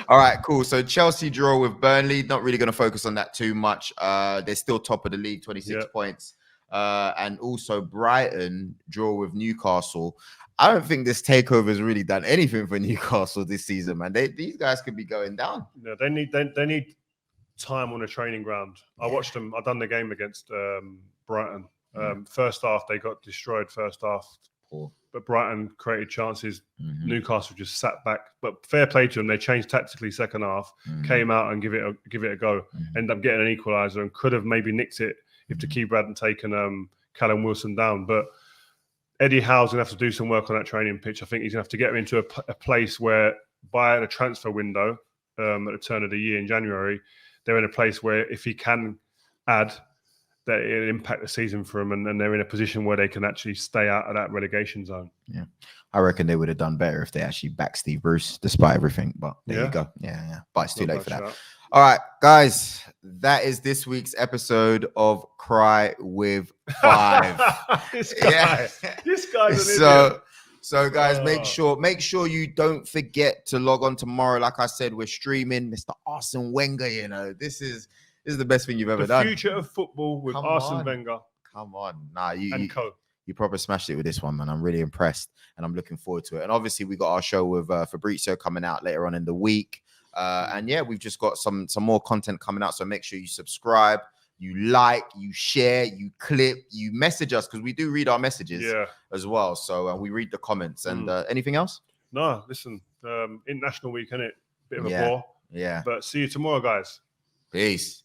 All right, cool. So Chelsea draw with Burnley. Not really going to focus on that too much. They're still top of the league, 26 points. And also Brighton draw with Newcastle. I don't think this takeover has really done anything for Newcastle this season, man. These guys could be going down. No, they need time on a training ground. I watched them. I done the game against Brighton. First half, they got destroyed. First half, but Brighton created chances. Newcastle just sat back. But fair play to them. They changed tactically second half, came out and give it a go. Ended up getting an equaliser and could have maybe nicked it if the keeper hadn't taken Callum Wilson down. But Eddie Howe's going to have to do some work on that training pitch. I think he's going to have to get him into a place where by the transfer window at the turn of the year in January, they're in a place where if he can add, that it'll impact the season for them, and they're in a position where they can actually stay out of that relegation zone. Yeah, I reckon they would have done better if they actually backed Steve Bruce, despite everything. But there you go. Yeah. But it's too late for that. All right, guys, that is this week's episode of Cry with 5. This guy's an idiot. So, guys, make sure you don't forget to log on tomorrow. Like I said, we're streaming Mr. Arsene Wenger. You know, this is the best thing you've ever done. The future of football with Arsene Wenger. Come on, nah, you proper smashed it with this one, man. I'm really impressed, and I'm looking forward to it. And obviously, we got our show with Fabrizio coming out later on in the week. And yeah, we've just got some more content coming out. So make sure you subscribe. You like, you share, you clip, you message us because we do read our messages as well. So we read the comments. And anything else? No, listen, international week, innit? Bit of a bore. Yeah. But see you tomorrow, guys. Peace.